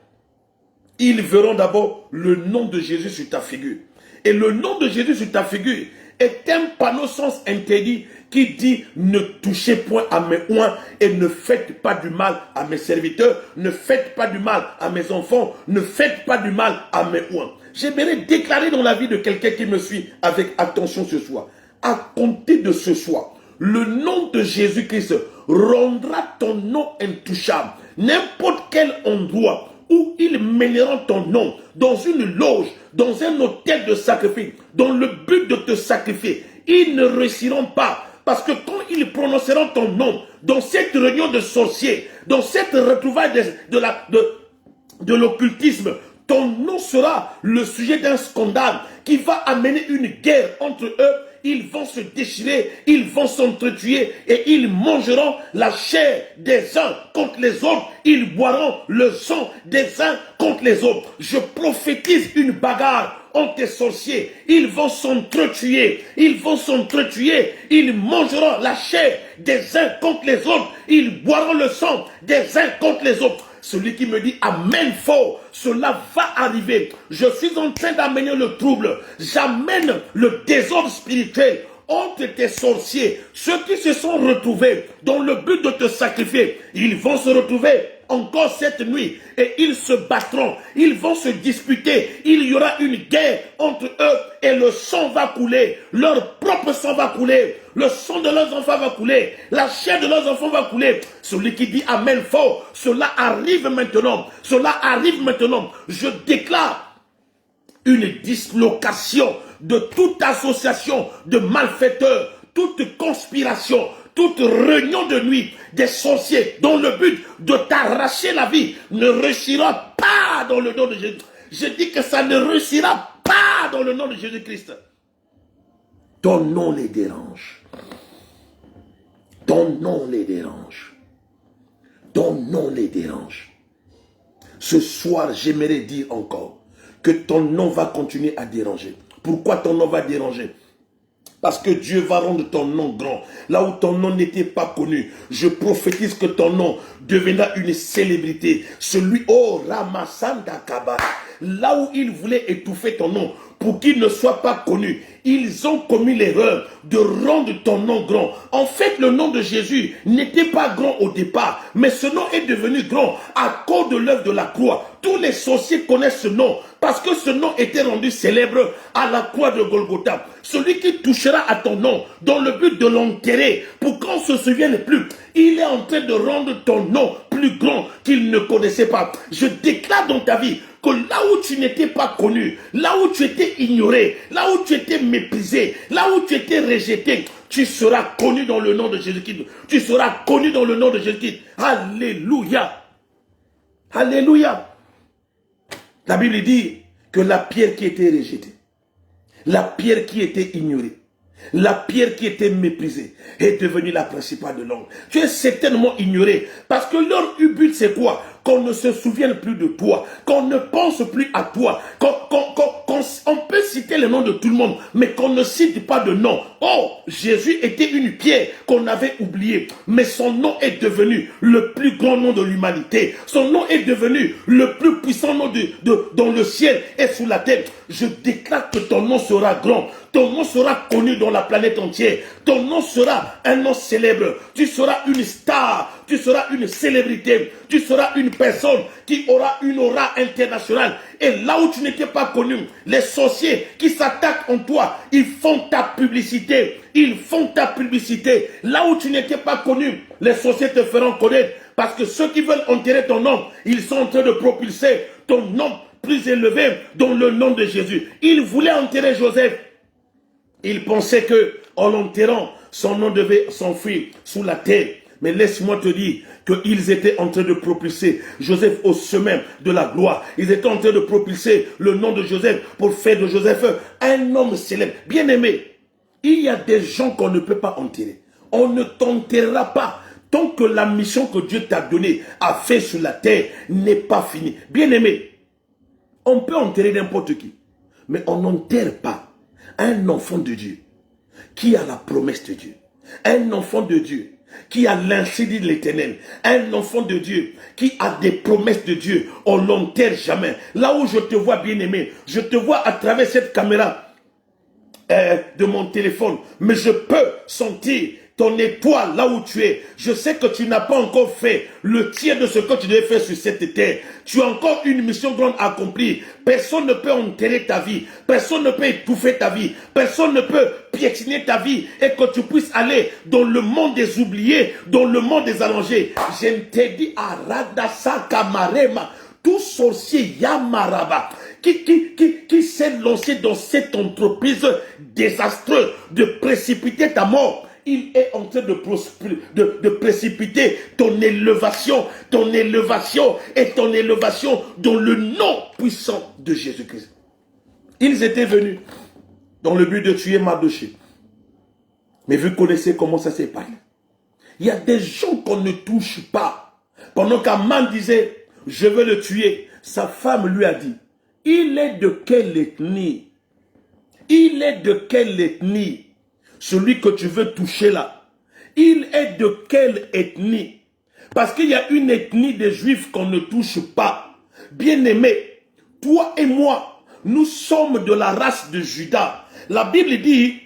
ils verront d'abord le nom de Jésus sur ta figure. Et le nom de Jésus sur ta figure est un panneau sens interdit qui dit ne touchez point à mes oins et ne faites pas du mal à mes serviteurs, ne faites pas du mal à mes enfants, ne faites pas du mal à mes oins. J'aimerais déclarer dans la vie de quelqu'un qui me suit avec attention ce soir. À compter de ce soir, le nom de Jésus-Christ rendra ton nom intouchable. N'importe quel endroit où ils mèneront ton nom, dans une loge, dans un hôtel de sacrifice, dans le but de te sacrifier, ils ne réussiront pas. Parce que quand ils prononceront ton nom, dans cette réunion de sorciers, dans cette retrouvaille de l'occultisme, ton nom sera le sujet d'un scandale qui va amener une guerre entre eux. Ils vont se déchirer, ils vont s'entretuer et ils mangeront la chair des uns contre les autres. Ils boiront le sang des uns contre les autres. Je prophétise une bagarre entre les sorciers. Ils vont s'entretuer, ils vont s'entretuer. Ils mangeront la chair des uns contre les autres. Ils boiront le sang des uns contre les autres. Celui qui me dit amen fort, cela va arriver. Je suis en train d'amener le trouble. J'amène le désordre spirituel entre tes sorciers. Ceux qui se sont retrouvés dans le but de te sacrifier, ils vont se retrouver encore cette nuit et ils se battront. Ils vont se disputer. Il y aura une guerre entre eux et le sang va couler. Leur propre sang va couler. Le sang de leurs enfants va couler. La chair de leurs enfants va couler. Celui qui dit amen fort, cela arrive maintenant. Cela arrive maintenant. Je déclare une dislocation de toute association de malfaiteurs, toute conspiration, toute réunion de nuit des sorciers dont le but de t'arracher la vie ne réussira pas dans le nom de Jésus. Je dis que ça ne réussira pas dans le nom de Jésus-Christ. Ton nom les dérange. Ton nom les dérange. Ton nom les dérange. Ce soir, j'aimerais dire encore que ton nom va continuer à déranger. Pourquoi ton nom va déranger? Parce que Dieu va rendre ton nom grand. Là où ton nom n'était pas connu, je prophétise que ton nom deviendra une célébrité. Celui, oh Ramasanda Kaba, là où il voulait étouffer ton nom, pour qu'il ne soit pas connu, ils ont commis l'erreur de rendre ton nom grand. En fait, le nom de Jésus n'était pas grand au départ, mais ce nom est devenu grand à cause de l'œuvre de la croix. Tous les sorciers connaissent ce nom, parce que ce nom était rendu célèbre à la croix de Golgotha. Celui qui touchera à ton nom, dans le but de l'enterrer, pour qu'on ne se souvienne plus, il est en train de rendre ton nom plus grand qu'il ne connaissait pas. Je déclare dans ta vie que là où tu n'étais pas connu, là où tu étais ignoré, là où tu étais méprisé, là où tu étais rejeté, tu seras connu dans le nom de Jésus-Christ. Tu seras connu dans le nom de Jésus-Christ. Alléluia. Alléluia. La Bible dit que la pierre qui était rejetée, la pierre qui était ignorée, la pierre qui était méprisée est devenue la principale de l'homme. Tu es certainement ignoré parce que leur but c'est quoi? Qu'on ne se souvienne plus de toi, qu'on ne pense plus à toi, on peut citer le nom de tout le monde, mais qu'on ne cite pas de nom. Oh, Jésus était une pierre qu'on avait oubliée, mais son nom est devenu le plus grand nom de l'humanité. Son nom est devenu le plus puissant nom dans le ciel et sous la terre. Je déclare que ton nom sera grand. Ton nom sera connu dans la planète entière. Ton nom sera un nom célèbre. Tu seras une star. Tu seras une célébrité. Tu seras une personne qui aura une aura internationale. Et là où tu n'étais pas connu, les sorciers qui s'attaquent en toi, ils font ta publicité. Ils font ta publicité. Là où tu n'étais pas connu, les sorciers te feront connaître. Parce que ceux qui veulent enterrer ton nom, ils sont en train de propulser ton nom plus élevé dans le nom de Jésus. Ils voulaient enterrer Joseph. Il pensait que en l'enterrant, son nom devait s'enfuir sous la terre. Mais laisse-moi te dire qu'ils étaient en train de propulser Joseph au sommet de la gloire. Ils étaient en train de propulser le nom de Joseph pour faire de Joseph un homme célèbre. Bien-aimé, il y a des gens qu'on ne peut pas enterrer. On ne t'enterrera pas tant que la mission que Dieu t'a donnée à faire sur la terre n'est pas finie. Bien-aimé, on peut enterrer n'importe qui, mais on n'enterre pas un enfant de Dieu qui a la promesse de Dieu, un enfant de Dieu qui a l'incendie de l'Éternel, un enfant de Dieu qui a des promesses de Dieu, on l'enterre jamais. Là où je te vois, bien-aimé, je te vois à travers cette caméra de mon téléphone, mais je peux sentir ton étoile là où tu es. Je sais que tu n'as pas encore fait le tiers de ce que tu devais faire sur cette terre. Tu as encore une mission grande à accomplir. Personne ne peut enterrer ta vie. Personne ne peut étouffer ta vie. Personne ne peut piétiner ta vie et que tu puisses aller dans le monde des oubliés, dans le monde des allongés. Je t'ai dit à Radassa Kamarema, tout sorcier Yamaraba qui s'est lancé dans cette entreprise désastreuse de précipiter ta mort. Il est en train de précipiter ton élévation et ton élévation dans le nom puissant de Jésus-Christ. Ils étaient venus dans le but de tuer Mardochée. Mais vous connaissez comment ça s'est passé. Il y a des gens qu'on ne touche pas. Pendant qu'Aman disait, je veux le tuer, sa femme lui a dit, il est de quelle ethnie? Il est de quelle ethnie? Celui que tu veux toucher là, il est de quelle ethnie? Parce qu'il y a une ethnie des Juifs qu'on ne touche pas. Bien-aimé, toi et moi, nous sommes de la race de Judas. La Bible dit,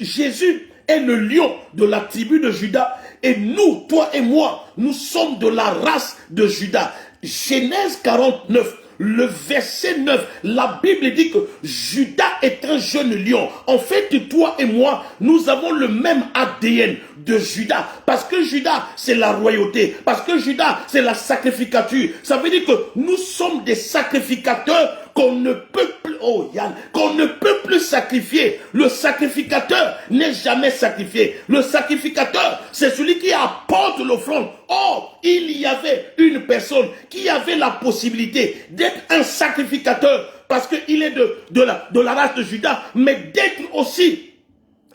Jésus est le lion de la tribu de Judas. Et nous, toi et moi, nous sommes de la race de Judas. Genèse 49. le verset 9, la Bible dit que Judas est un jeune lion. En fait, toi et moi, nous avons le même ADN de Judas. Parce que Judas, c'est la royauté. Parce que Judas, c'est la sacrificature. Ça veut dire que nous sommes des sacrificateurs qu'on ne peut plus, oh Yann, qu'on ne peut plus sacrifier. Le sacrificateur n'est jamais sacrifié. Le sacrificateur, c'est celui qui apporte l'offrande. Or, il y avait une personne qui avait la possibilité d'être un sacrificateur parce qu'il est de la race de Judas, mais d'être aussi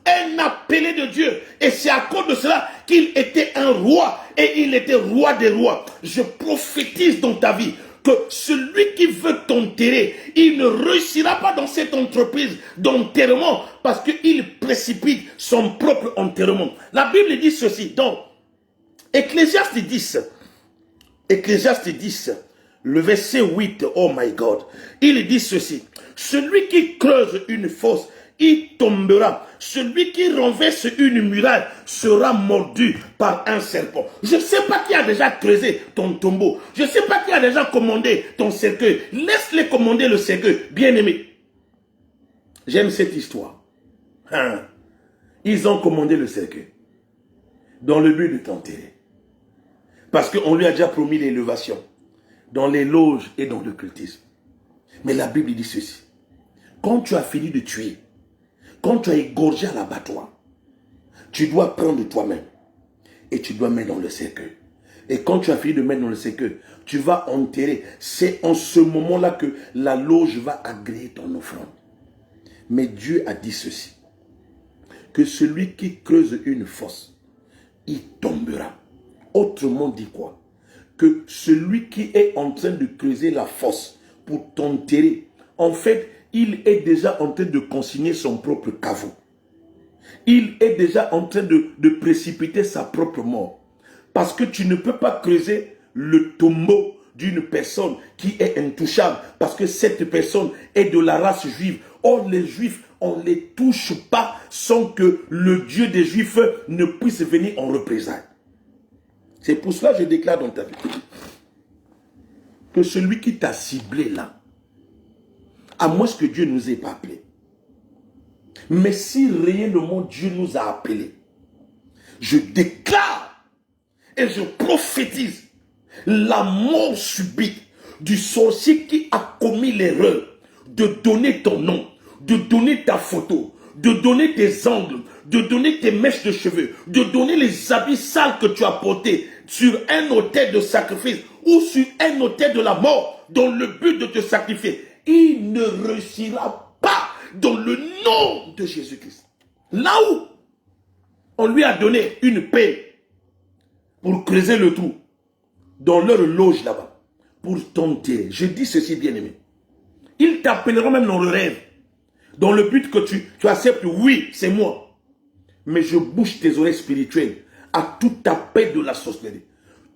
un appelé de Dieu. Et c'est à cause de cela qu'il était un roi et il était roi des rois. Je prophétise dans ta vie que celui qui veut t'enterrer, il ne réussira pas dans cette entreprise d'enterrement parce qu'il précipite son propre enterrement. La Bible dit ceci dans Ecclésiaste 10, le verset 8, oh my God, il dit ceci: celui qui creuse une fosse, il tombera. Celui qui renverse une muraille sera mordu par un serpent. Je ne sais pas qui a déjà creusé ton tombeau. Je ne sais pas qui a déjà commandé ton cercueil. Laisse-les commander le cercueil. Bien-aimé, j'aime cette histoire. Ils ont commandé le cercueil dans le but de t'enterrer. Parce qu'on lui a déjà promis l'élévation dans les loges et dans le cultisme. Mais la Bible dit ceci: quand tu as fini de tuer, quand tu as égorgé à l'abattoir, tu dois prendre toi-même et tu dois mettre dans le cercueil. Et quand tu as fini de mettre dans le cercueil, tu vas enterrer. C'est en ce moment-là que la loge va agréer ton offrande. Mais Dieu a dit ceci: que celui qui creuse une fosse, il tombera. Autrement dit quoi? Que celui qui est en train de creuser la fosse pour t'enterrer, en fait, il est déjà en train de consigner son propre caveau. Il est déjà en train de précipiter sa propre mort. Parce que tu ne peux pas creuser le tombeau d'une personne qui est intouchable. Parce que cette personne est de la race juive. Or, les juifs, on ne les touche pas sans que le Dieu des juifs ne puisse venir en représailles. C'est pour cela que je déclare dans ta vie que celui qui t'a ciblé là, à moins que Dieu ne nous ait pas appelés. Mais si réellement Dieu nous a appelés, je déclare et je prophétise la mort subite du sorcier qui a commis l'erreur de donner ton nom, de donner ta photo, de donner tes angles, de donner tes mèches de cheveux, de donner les habits sales que tu as portés sur un autel de sacrifice ou sur un autel de la mort dans le but de te sacrifier. Il ne réussira pas dans le nom de Jésus-Christ. Là où on lui a donné une paix pour creuser le trou dans leur loge là-bas, pour t'enterrer. Je dis ceci, bien-aimé. Ils t'appelleront même dans le rêve, dans le but que tu acceptes, oui, c'est moi. Mais je bouche tes oreilles spirituelles à tout appel de la sorcellerie.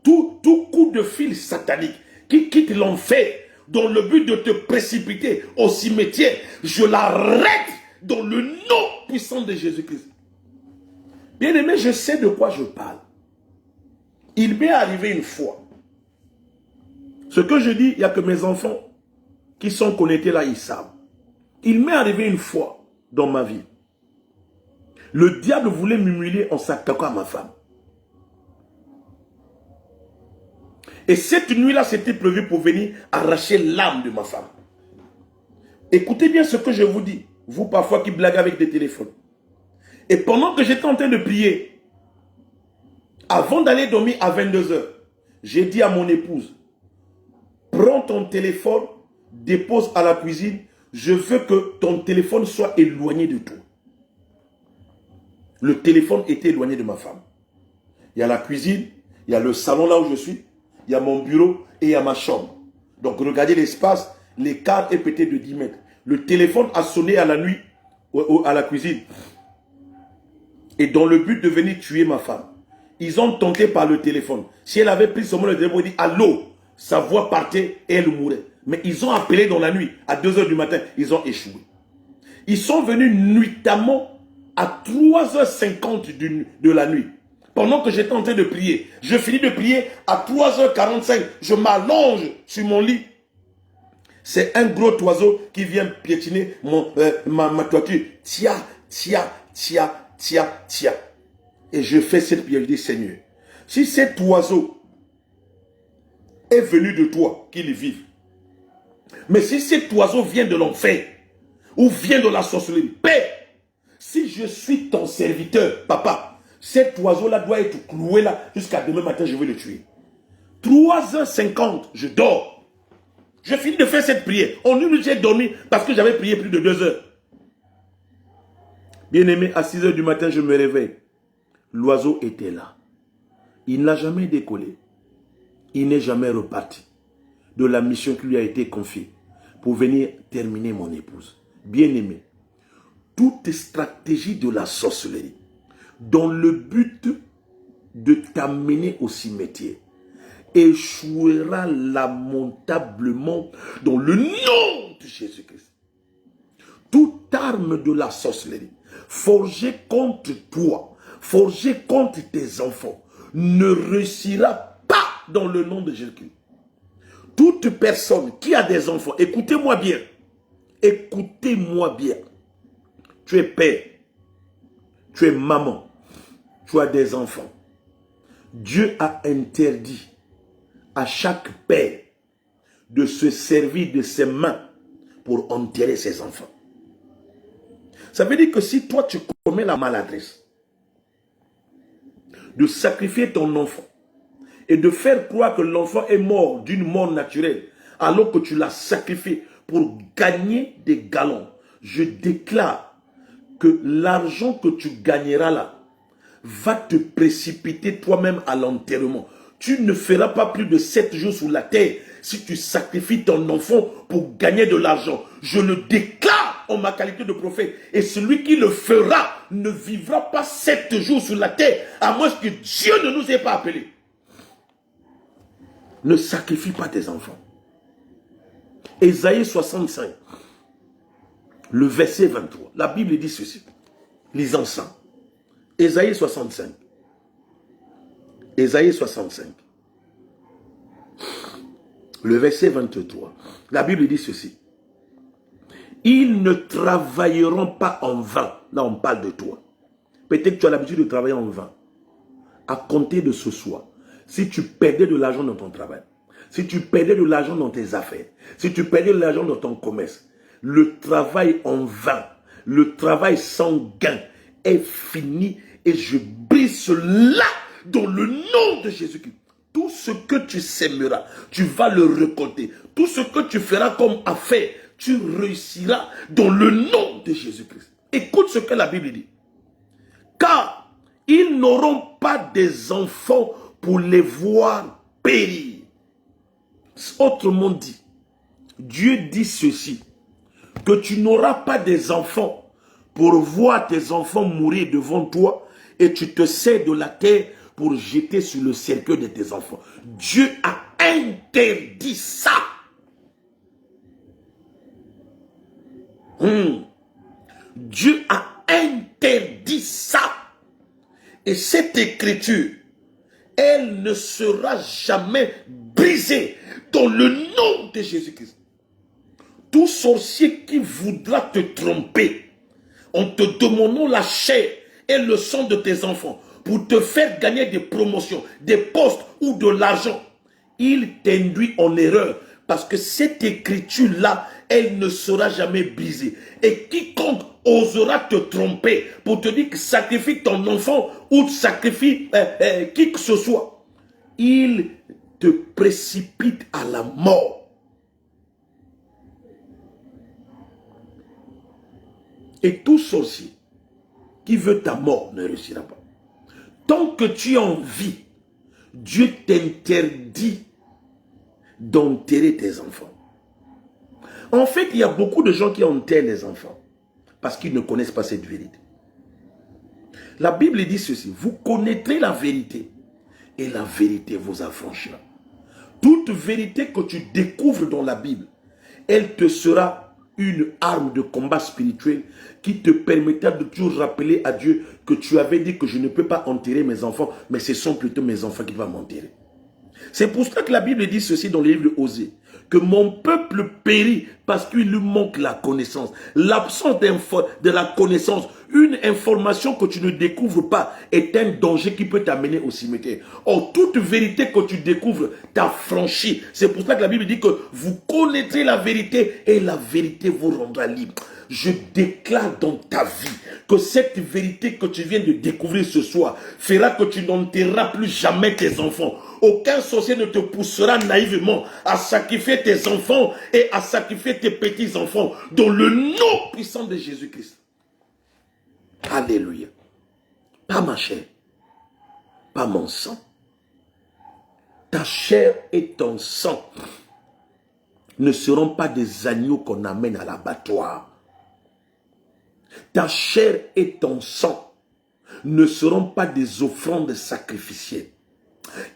Tout coup de fil satanique qui quitte l'enfer dans le but de te précipiter au cimetière, je l'arrête dans le nom puissant de Jésus-Christ. Bien-aimé, je sais de quoi je parle. Il m'est arrivé une fois. Ce que je dis, il n'y a que mes enfants qui sont connectés là, ils savent. Il m'est arrivé une fois dans ma vie. Le diable voulait m'humilier en s'attaquant à ma femme. Et cette nuit-là, c'était prévu pour venir arracher l'âme de ma femme. Écoutez bien ce que je vous dis, vous parfois qui blaguez avec des téléphones. Et pendant que j'étais en train de prier, avant d'aller dormir à 22 h, j'ai dit à mon épouse: prends ton téléphone, dépose à la cuisine, je veux que ton téléphone soit éloigné de toi. Le téléphone était éloigné de ma femme. Il y a la cuisine, il y a le salon là où je suis, il y a mon bureau et il y a ma chambre. Donc regardez l'espace, l'écart est peut-être de 10 mètres. Le téléphone a sonné à la nuit, à la cuisine. Et dans le but de venir tuer ma femme. Ils ont tenté par le téléphone. Si elle avait pris seulement le téléphone et dit allô, sa voix partait et elle mourait. Mais ils ont appelé dans la nuit, à 2 h du matin, ils ont échoué. Ils sont venus nuitamment à 3 h 50 de la nuit. Pendant que j'étais en train de prier, je finis de prier à 3 h 45, je m'allonge sur mon lit. C'est un gros oiseau qui vient piétiner ma toiture. Tia, tia, tia, tia, tia. Et je fais cette prière, je dis, Seigneur, si cet oiseau est venu de toi, qu'il vive. Mais si cet oiseau vient de l'enfer, ou vient de la sorcellerie, Père, si je suis ton serviteur, papa, cet oiseau-là doit être cloué là, jusqu'à demain matin, je vais le tuer. 3h50, je dors. Je finis de faire cette prière. En une minute, j'ai dormi parce que j'avais prié plus de 2 heures. Bien-aimé, à 6h du matin, je me réveille. L'oiseau était là. Il n'a jamais décollé. Il n'est jamais reparti de la mission qui lui a été confiée pour venir terminer mon épouse. Bien-aimé, toute stratégie de la sorcellerie dans le but de t'amener au cimetière échouera lamentablement dans le nom de Jésus-Christ. Toute arme de la sorcellerie forgée contre toi, forgée contre tes enfants, ne réussira pas dans le nom de Jésus-Christ. Toute personne qui a des enfants, écoutez-moi bien, écoutez-moi bien. Tu es père, tu es maman, tu as des enfants. Dieu a interdit à chaque père de se servir de ses mains pour enterrer ses enfants. Ça veut dire que si toi tu commets la maladresse de sacrifier ton enfant et de faire croire que l'enfant est mort d'une mort naturelle alors que tu l'as sacrifié pour gagner des galons, je déclare que l'argent que tu gagneras là va te précipiter toi-même à l'enterrement. Tu ne feras pas plus de 7 jours sur la terre si tu sacrifies ton enfant pour gagner de l'argent. Je le déclare en ma qualité de prophète. Et celui qui le fera ne vivra pas 7 jours sur la terre, à moins que Dieu ne nous ait pas appelés. Ne sacrifie pas tes enfants. Ésaïe 65, le verset 23. La Bible dit ceci. Lisons ça. Ésaïe 65. Ésaïe 65. Le verset 23. La Bible dit ceci. Ils ne travailleront pas en vain. Là, on parle de toi. Peut-être que tu as l'habitude de travailler en vain. À compter de ce soir, si tu perdais de l'argent dans ton travail, si tu perdais de l'argent dans tes affaires, si tu perdais de l'argent dans ton commerce, le travail en vain, le travail sans gain est fini et je brise cela dans le nom de Jésus-Christ. Tout ce que tu sèmeras, tu vas le récolter. Tout ce que tu feras comme affaire, tu réussiras dans le nom de Jésus-Christ. Écoute ce que la Bible dit. Car ils n'auront pas des enfants pour les voir périr. Autrement dit, Dieu dit ceci, que tu n'auras pas des enfants pour voir tes enfants mourir devant toi et tu te sers de la terre pour jeter sur le cercueil de tes enfants. Dieu a interdit ça. Dieu a interdit ça. Et cette écriture, elle ne sera jamais brisée dans le nom de Jésus-Christ. Tout sorcier qui voudra te tromper en te demandant la chair et le sang de tes enfants pour te faire gagner des promotions, des postes ou de l'argent, il t'induit en erreur parce que cette écriture-là, elle ne sera jamais brisée. Et quiconque osera te tromper pour te dire que sacrifie ton enfant ou sacrifie qui que ce soit, il te précipite à la mort. Et tout sorcier qui veut ta mort ne réussira pas. Tant que tu es en vie, Dieu t'interdit d'enterrer tes enfants. En fait, il y a beaucoup de gens qui enterrent les enfants parce qu'ils ne connaissent pas cette vérité. La Bible dit ceci, vous connaîtrez la vérité et la vérité vous affranchira. Toute vérité que tu découvres dans la Bible, elle te sera une arme de combat spirituel qui te permettra de toujours rappeler à Dieu que tu avais dit que je ne peux pas enterrer mes enfants, mais ce sont plutôt mes enfants qui vont m'enterrer. C'est pour cela que la Bible dit ceci dans le livre de Osée. que mon peuple périt parce qu'il lui manque la connaissance. L'absence de la connaissance, une information que tu ne découvres pas est un danger qui peut t'amener au cimetière. Or, toute vérité que tu découvres t'affranchit. C'est pour ça que la Bible dit que vous connaîtrez la vérité et la vérité vous rendra libre. Je déclare dans ta vie que cette vérité que tu viens de découvrir ce soir fera que tu n'enterreras plus jamais tes enfants. Aucun sorcier ne te poussera naïvement à sacrifier tes enfants et à sacrifier tes petits-enfants dans le nom puissant de Jésus-Christ. Alléluia. Pas ma chair, pas mon sang. Ta chair et ton sang ne seront pas des agneaux qu'on amène à l'abattoir. Ta chair et ton sang ne seront pas des offrandes sacrificielles.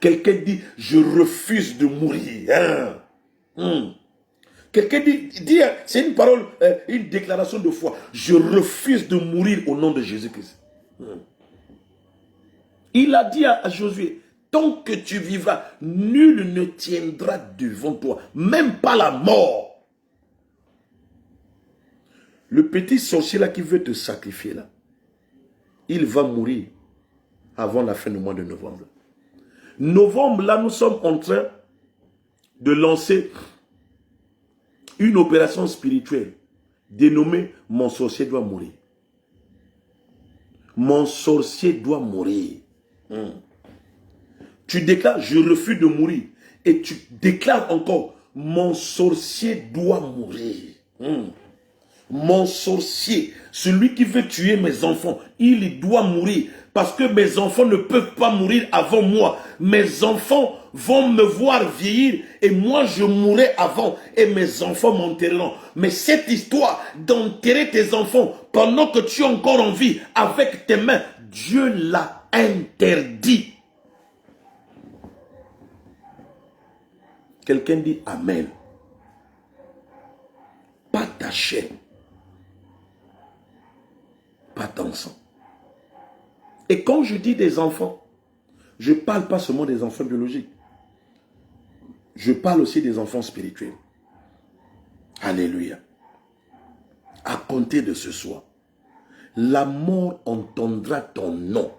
Quelqu'un dit, je refuse de mourir. Quelqu'un dit c'est une parole, une déclaration de foi. Je refuse de mourir au nom de Jésus-Christ. Il a dit à Josué, tant que tu vivras, nul ne tiendra devant toi, même pas la mort. Le petit sorcier là qui veut te sacrifier là, il va mourir avant la fin du mois de novembre. Novembre, là, nous sommes en train de lancer une opération spirituelle dénommée « Mon sorcier doit mourir ». Mon sorcier doit mourir. Tu déclares « Je refuse de mourir ». Et tu déclares encore « Mon sorcier doit mourir ». Mon sorcier, celui qui veut tuer mes enfants, il doit mourir. Parce que mes enfants ne peuvent pas mourir avant moi. Mes enfants vont me voir vieillir et moi je mourrai avant et mes enfants m'enterreront. Mais cette histoire d'enterrer tes enfants pendant que tu es encore en vie avec tes mains, Dieu l'a interdit. Quelqu'un dit Amen. Pas ta chair. Pas ton sang. Et quand je dis des enfants, je ne parle pas seulement des enfants biologiques. Je parle aussi des enfants spirituels. Alléluia. À compter de ce soir, la mort entendra ton nom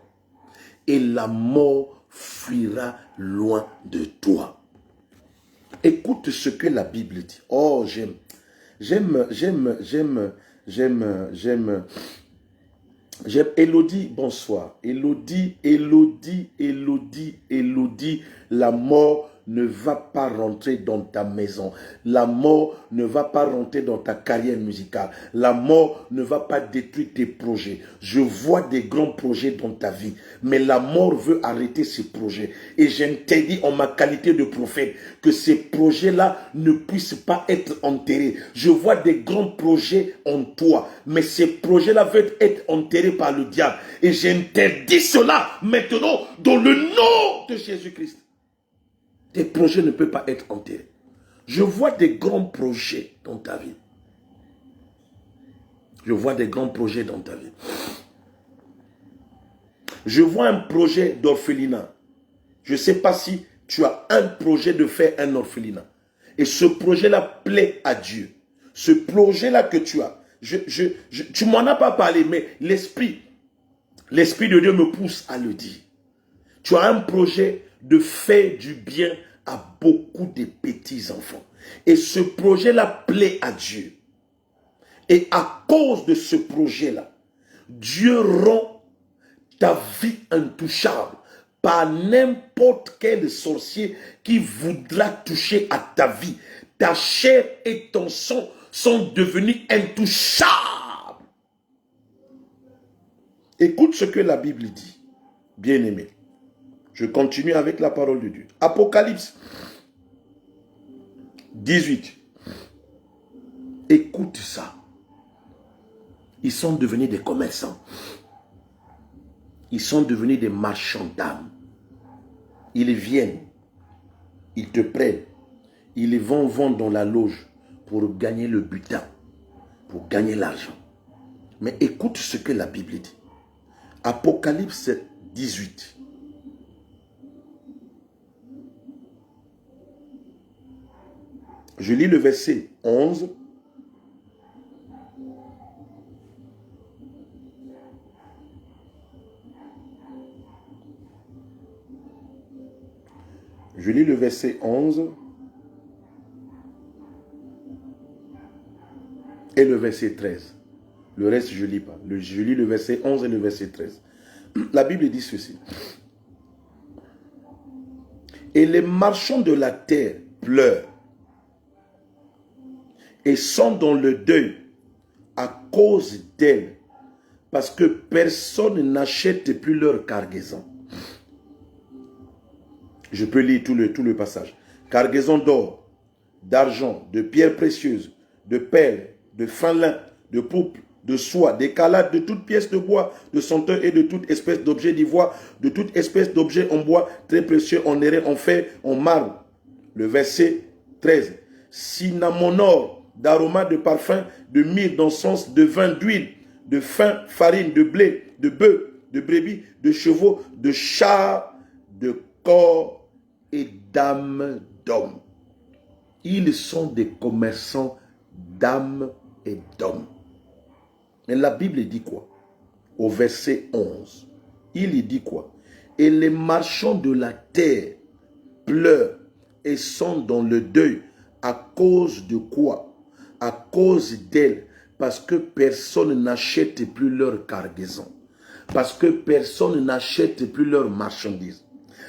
et la mort fuira loin de toi. Écoute ce que la Bible dit. Oh, j'aime. Élodie, bonsoir. Élodie, la mort ne va pas rentrer dans ta maison. La mort ne va pas rentrer dans ta carrière musicale. La mort ne va pas détruire tes projets. Je vois des grands projets dans ta vie, mais la mort veut arrêter ces projets. Et j'interdis en ma qualité de prophète que ces projets-là ne puissent pas être enterrés. Je vois des grands projets en toi, mais ces projets-là veulent être enterrés par le diable. Et j'interdis cela maintenant dans le nom de Jésus-Christ. Tes projets ne peuvent pas être enterrés. Je vois des grands projets dans ta vie. Je vois des grands projets dans ta vie. Je vois un projet d'orphelinat. Je ne sais pas si tu as un projet de faire un orphelinat. Et ce projet-là plaît à Dieu. Ce projet-là que tu as, tu m'en as pas parlé, mais l'Esprit de Dieu me pousse à le dire. Tu as un projet de faire du bien à beaucoup de petits-enfants. Et ce projet-là plaît à Dieu. Et à cause de ce projet-là, Dieu rend ta vie intouchable par n'importe quel sorcier qui voudra toucher à ta vie. Ta chair et ton sang sont devenus intouchables. Écoute ce que la Bible dit, bien-aimé. Je continue avec la parole de Dieu. Apocalypse 18. Écoute ça. Ils sont devenus des commerçants. Ils sont devenus des marchands d'âmes. Ils viennent. Ils te prennent. Ils vont vendre dans la loge pour gagner le butin. Pour gagner l'argent. Mais écoute ce que la Bible dit. Apocalypse 18. Je lis le verset 11. Je lis le verset 11 et le verset 13. Le reste, je ne lis pas. Je lis le verset 11 et le verset 13. La Bible dit ceci. Et les marchands de la terre pleurent et sont dans le deuil à cause d'elle, parce que personne n'achète plus leur cargaison. Je peux lire tout le passage. Cargaison d'or, d'argent, de pierres précieuses, de perles, de fin lin, de pourpre, de soie, d'écalade, de toute pièce de bois, de senteur et de toute espèce d'objet d'ivoire, de toute espèce d'objet en bois, très précieux, en airain, en fer, en marbre. Le verset 13. Cinnamon or, d'aroma, de parfum, de myrrhe, d'encens, de vin, d'huile, de fin, farine, de blé, de bœuf, de brebis, de chevaux, de chars, de corps et d'âmes d'hommes. Ils sont des commerçants d'âmes et d'hommes. Mais la Bible dit quoi? Au verset 11, il dit quoi? Et les marchands de la terre pleurent et sont dans le deuil. À cause de quoi? À cause d'elle. Parce que personne n'achète plus leur cargaison. Parce que personne n'achète plus leurs marchandises.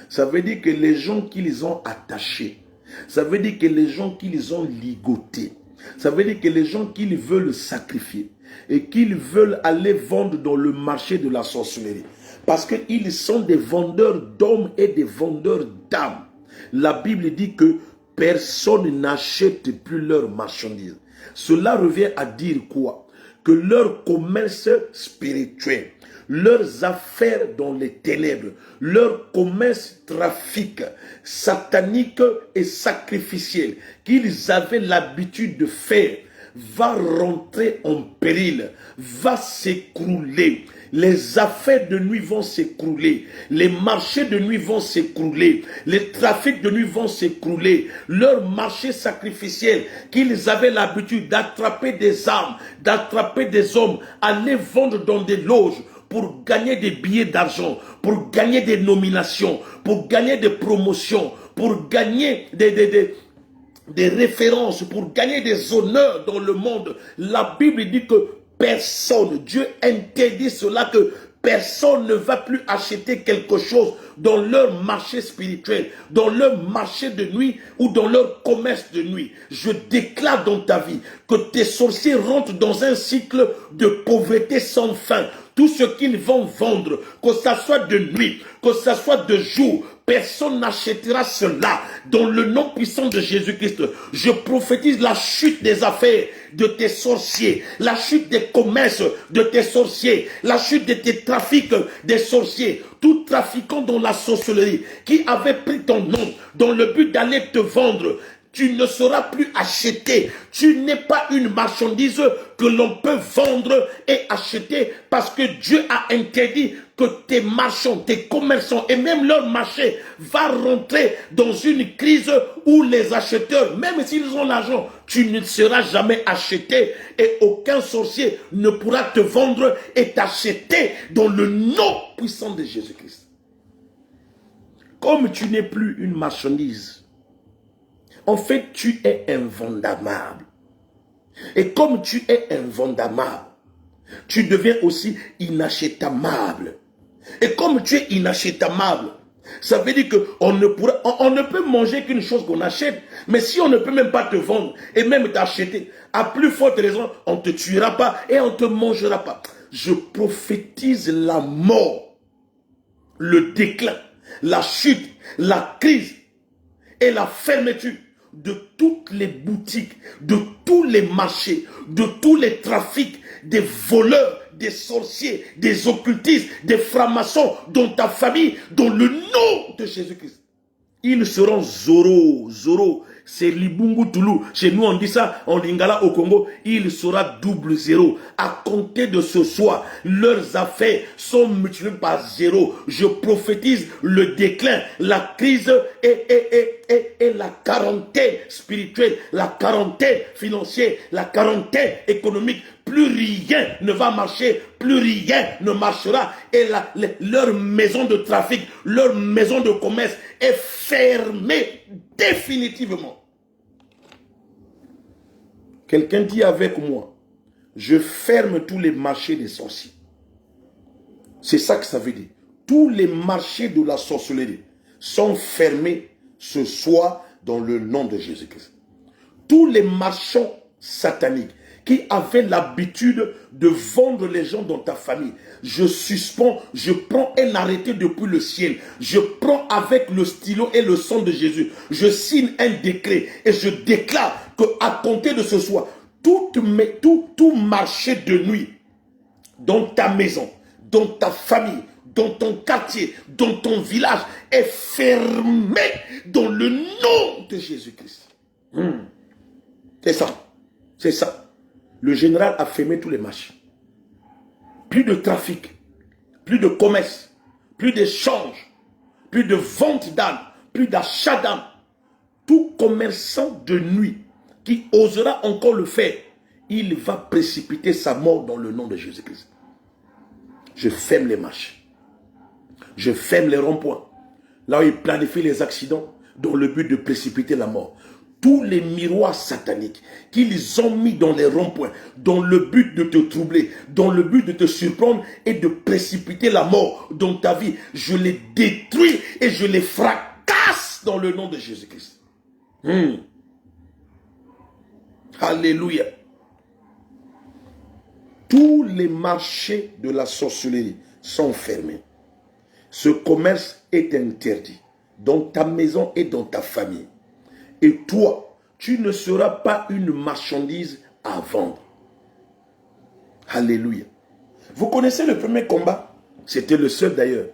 Ça veut dire que les gens qu'ils ont attachés, ça veut dire que les gens qu'ils ont ligotés, ça veut dire que les gens qu'ils veulent sacrifier et qu'ils veulent aller vendre dans le marché de la sorcellerie. Parce qu'ils sont des vendeurs d'hommes et des vendeurs d'âmes. La Bible dit que personne n'achète plus leurs marchandises. Cela revient à dire quoi? Que leur commerce spirituel, leurs affaires dans les ténèbres, leur commerce trafic satanique et sacrificiel qu'ils avaient l'habitude de faire va rentrer en péril, va s'écrouler. Les affaires de nuit vont s'écrouler, les marchés de nuit vont s'écrouler, les trafics de nuit vont s'écrouler, leur marché sacrificiel qu'ils avaient l'habitude d'attraper des armes, d'attraper des hommes, aller vendre dans des loges pour gagner des billets d'argent, pour gagner des nominations, pour gagner des promotions, pour gagner des références, pour gagner des honneurs dans le monde. La Bible dit que personne, Dieu interdit cela, que personne ne va plus acheter quelque chose dans leur marché spirituel, dans leur marché de nuit ou dans leur commerce de nuit. Je déclare dans ta vie que tes sorciers rentrent dans un cycle de pauvreté sans fin. Tout ce qu'ils vont vendre, que ça soit de nuit, que ça soit de jour, personne n'achètera cela. Dans le nom puissant de Jésus-Christ, je prophétise la chute des affaires de tes sorciers, la chute des commerces de tes sorciers, la chute de tes trafics des sorciers. Tout trafiquant dans la sorcellerie qui avait pris ton nom dans le but d'aller te vendre, tu ne seras plus acheté. Tu n'es pas une marchandise que l'on peut vendre et acheter, parce que Dieu a interdit que tes marchands, tes commerçants et même leur marché va rentrer dans une crise où les acheteurs, même s'ils ont l'argent, tu ne seras jamais acheté et aucun sorcier ne pourra te vendre et t'acheter dans le nom puissant de Jésus-Christ. Comme tu n'es plus une marchandise, en fait, tu es invendable. Et comme tu es invendable, tu deviens aussi inachetable. Et comme tu es inachetable, ça veut dire qu'on ne peut manger qu'une chose qu'on achète. Mais si on ne peut même pas te vendre et même t'acheter, à plus forte raison, on ne te tuera pas et on ne te mangera pas. Je prophétise la mort, le déclin, la chute, la crise et la fermeture de toutes les boutiques, de tous les marchés, de tous les trafics, des voleurs, des sorciers, des occultistes, des francs-maçons, dans ta famille, dans le nom de Jésus-Christ. Ils seront Zoro, c'est Libungu Toulou. Chez nous, on dit ça en Lingala au Congo. Il sera double zéro. À compter de ce soir, leurs affaires sont multipliées par zéro. Je prophétise le déclin, la crise et la quarantaine spirituelle, la quarantaine financière, la quarantaine économique. Plus rien ne va marcher, plus rien ne marchera. Et leur maison de trafic, leur maison de commerce est fermée définitivement. Quelqu'un dit avec moi, je ferme tous les marchés des sorciers. C'est ça que ça veut dire. Tous les marchés de la sorcellerie sont fermés ce soir dans le nom de Jésus-Christ. Tous les marchands sataniques qui avaient l'habitude de vendre les gens dans ta famille, je suspends, je prends un arrêté depuis le ciel, je prends avec le stylo et le sang de Jésus, je signe un décret et je déclare qu'à compter de ce soir, tout marché de nuit dans ta maison, dans ta famille, dans ton quartier, dans ton village est fermé dans le nom de Jésus-Christ. C'est ça. C'est ça. Le général a fermé tous les marchés. Plus de trafic, plus de commerce, plus d'échanges, plus de vente d'âmes, plus d'achat d'âmes. Tout commerçant de nuit qui osera encore le faire, il va précipiter sa mort dans le nom de Jésus-Christ. Je ferme les marchés. Je ferme les ronds-points. Là où ils planifient les accidents dans le but de précipiter la mort. Tous les miroirs sataniques qu'ils ont mis dans les ronds-points, dans le but de te troubler, dans le but de te surprendre et de précipiter la mort dans ta vie, je les détruis et je les fracasse dans le nom de Jésus-Christ. Alléluia. Tous les marchés de la sorcellerie sont fermés. Ce commerce est interdit dans ta maison et dans ta famille. Et toi, tu ne seras pas une marchandise à vendre. Alléluia. Vous connaissez le premier combat? C'était le seul d'ailleurs.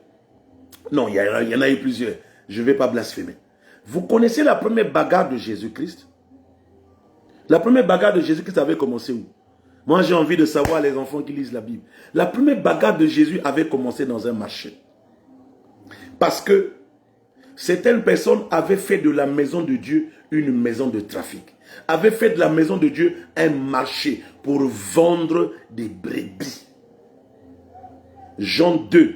Non, il y en a eu plusieurs. Je ne vais pas blasphémer. Vous connaissez la première bagarre de Jésus-Christ? La première bagarre de Jésus-Christ avait commencé où? Moi, j'ai envie de savoir, les enfants qui lisent la Bible. La première bagarre de Jésus avait commencé dans un marché. Parce que certaines personnes avaient fait de la maison de Dieu une maison de trafic. Avaient fait de la maison de Dieu un marché pour vendre des brebis. Jean 2,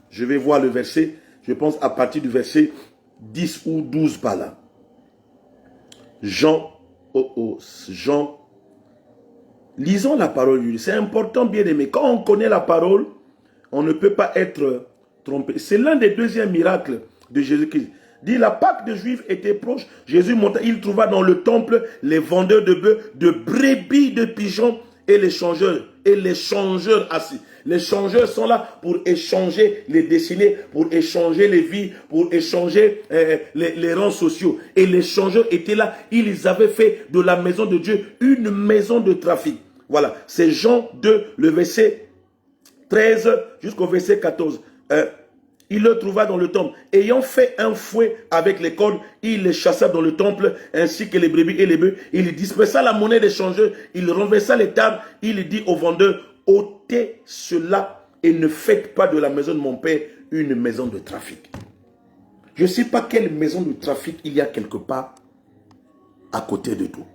je vais voir le verset, je pense à partir du verset 10 ou 12 par là. Jean, lisons la parole de Dieu. C'est important, bien aimé. Quand on connaît la parole, on ne peut pas être trompé. C'est l'un des deuxièmes miracles de Jésus-Christ. Dit, la Pâque des Juifs était proche. Jésus monta, il trouva dans le temple les vendeurs de bœufs, de brebis, de pigeons et les changeurs assis. Les changeurs sont là pour échanger les destinées, pour échanger les vies, pour échanger les rangs sociaux. Et les changeurs étaient là. Ils avaient fait de la maison de Dieu une maison de trafic. Voilà, c'est Jean 2, le verset 13 jusqu'au verset 14. Il le trouva dans le temple. Ayant fait un fouet avec les cordes, il les chassa dans le temple, ainsi que les brebis et les bœufs. Il dispersa la monnaie des changeurs, il renversa les tables, il dit aux vendeurs, ôtez cela et ne faites pas de la maison de mon père une maison de trafic. Je ne sais pas quelle maison de trafic il y a quelque part à côté de tout.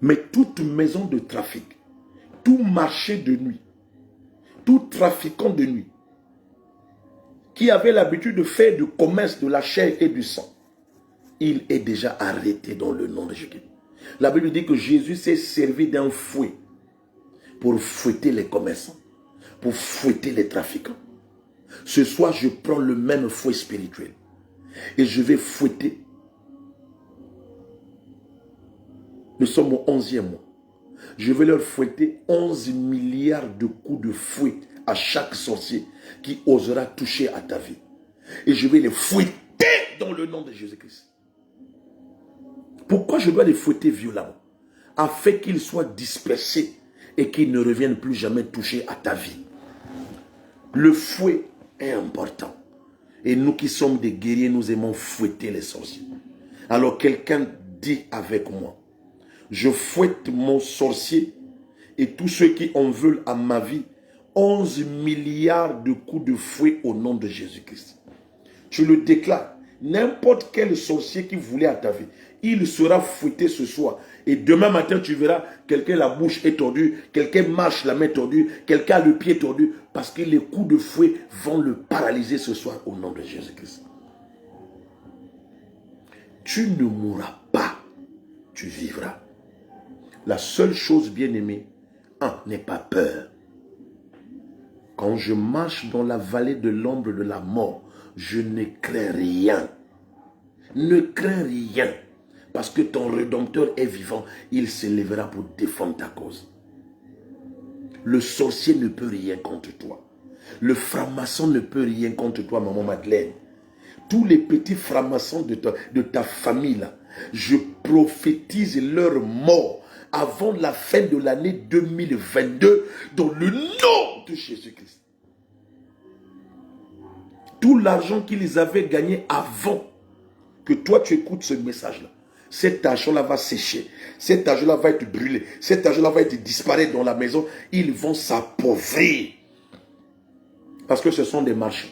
Mais toute maison de trafic, tout marché de nuit, tout trafiquant de nuit, qui avait l'habitude de faire du commerce de la chair et du sang, il est déjà arrêté dans le nom de Jésus. La Bible dit que Jésus s'est servi d'un fouet pour fouetter les commerçants, pour fouetter les trafiquants. Ce soir, je prends le même fouet spirituel et je vais fouetter. Nous sommes au 11e mois. Je vais leur fouetter 11 milliards de coups de fouet à chaque sorcier qui osera toucher à ta vie. Et je vais les fouetter dans le nom de Jésus-Christ. Pourquoi je dois les fouetter violemment? Afin qu'ils soient dispersés et qu'ils ne reviennent plus jamais toucher à ta vie. Le fouet est important. Et nous qui sommes des guerriers, nous aimons fouetter les sorciers. Alors quelqu'un dis avec moi. Je fouette mon sorcier et tous ceux qui en veulent à ma vie 11 milliards de coups de fouet au nom de Jésus-Christ. Je le déclare. N'importe quel sorcier qui voulait à ta vie, il sera fouetté ce soir. Et demain matin, tu verras, quelqu'un la bouche est tordue, quelqu'un marche la main tordue, quelqu'un a le pied tordu, parce que les coups de fouet vont le paralyser ce soir au nom de Jésus-Christ. Tu ne mourras pas, tu vivras. La seule chose, bien-aimée, n'aie pas peur. Quand je marche dans la vallée de l'ombre de la mort, je ne crains rien. Ne crains rien. Parce que ton Rédempteur est vivant. Il se lèvera pour défendre ta cause. Le sorcier ne peut rien contre toi. Le franc-maçon ne peut rien contre toi, maman Madeleine. Tous les petits francs-maçons de ta famille, là, je prophétise leur mort avant la fin de l'année 2022 dans le nom de Jésus-Christ. Tout l'argent qu'ils avaient gagné avant que toi tu écoutes ce message-là, cet argent-là va sécher, cet argent-là va être brûlé, cet argent-là va être disparaître dans la maison, ils vont s'appauvrir. Parce que ce sont des marchands.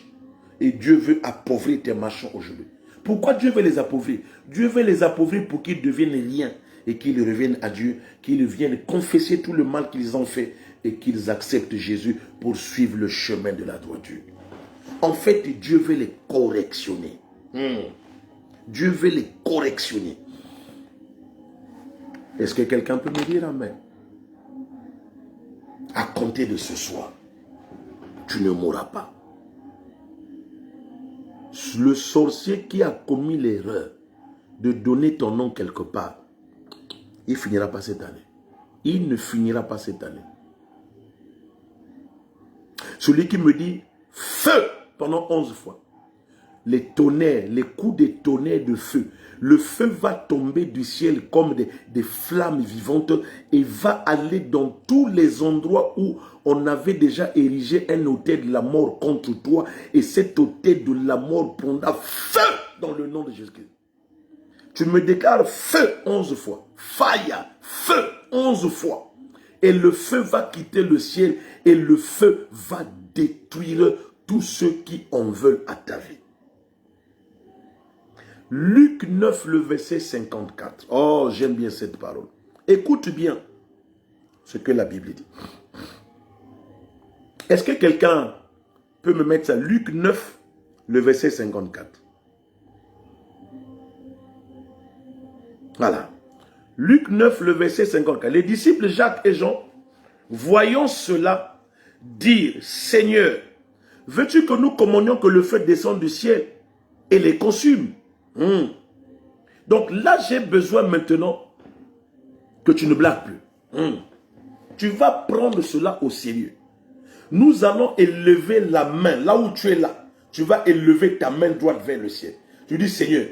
Et Dieu veut appauvrir tes marchands aujourd'hui. Pourquoi Dieu veut les appauvrir? Dieu veut les appauvrir pour qu'ils deviennent rien et qu'ils reviennent à Dieu, qu'ils viennent confesser tout le mal qu'ils ont fait et qu'ils acceptent Jésus pour suivre le chemin de la droiture. En fait, Dieu veut les correctionner. Dieu veut les correctionner. Est-ce que quelqu'un peut me dire amen? À compter de ce soir, tu ne mourras pas. Le sorcier qui a commis l'erreur de donner ton nom quelque part, il ne finira pas cette année. Il ne finira pas cette année. Celui qui me dit feu pendant 11 fois. Les tonnerres, les coups de tonnerre de feu. Le feu va tomber du ciel comme des flammes vivantes et va aller dans tous les endroits où on avait déjà érigé un autel de la mort contre toi. Et cet autel de la mort prendra feu dans le nom de Jésus-Christ. Tu me déclares feu 11 fois. Fire, feu 11 fois. Et le feu va quitter le ciel et le feu va détruire tous ceux qui en veulent à ta vie. Luc 9, le verset 54. Oh, j'aime bien cette parole. Écoute bien ce que la Bible dit. Est-ce que quelqu'un peut me mettre ça? Luc 9, le verset 54. Voilà. Luc 9, le verset 54. Les disciples Jacques et Jean, voyant cela, dirent, Seigneur, veux-tu que nous commandions que le feu descende du ciel et les consume? Donc là, j'ai besoin maintenant que tu ne blagues plus. Tu vas prendre cela au sérieux. Nous allons élever la main, là où tu es là. Tu vas élever ta main droite vers le ciel. Tu dis, Seigneur,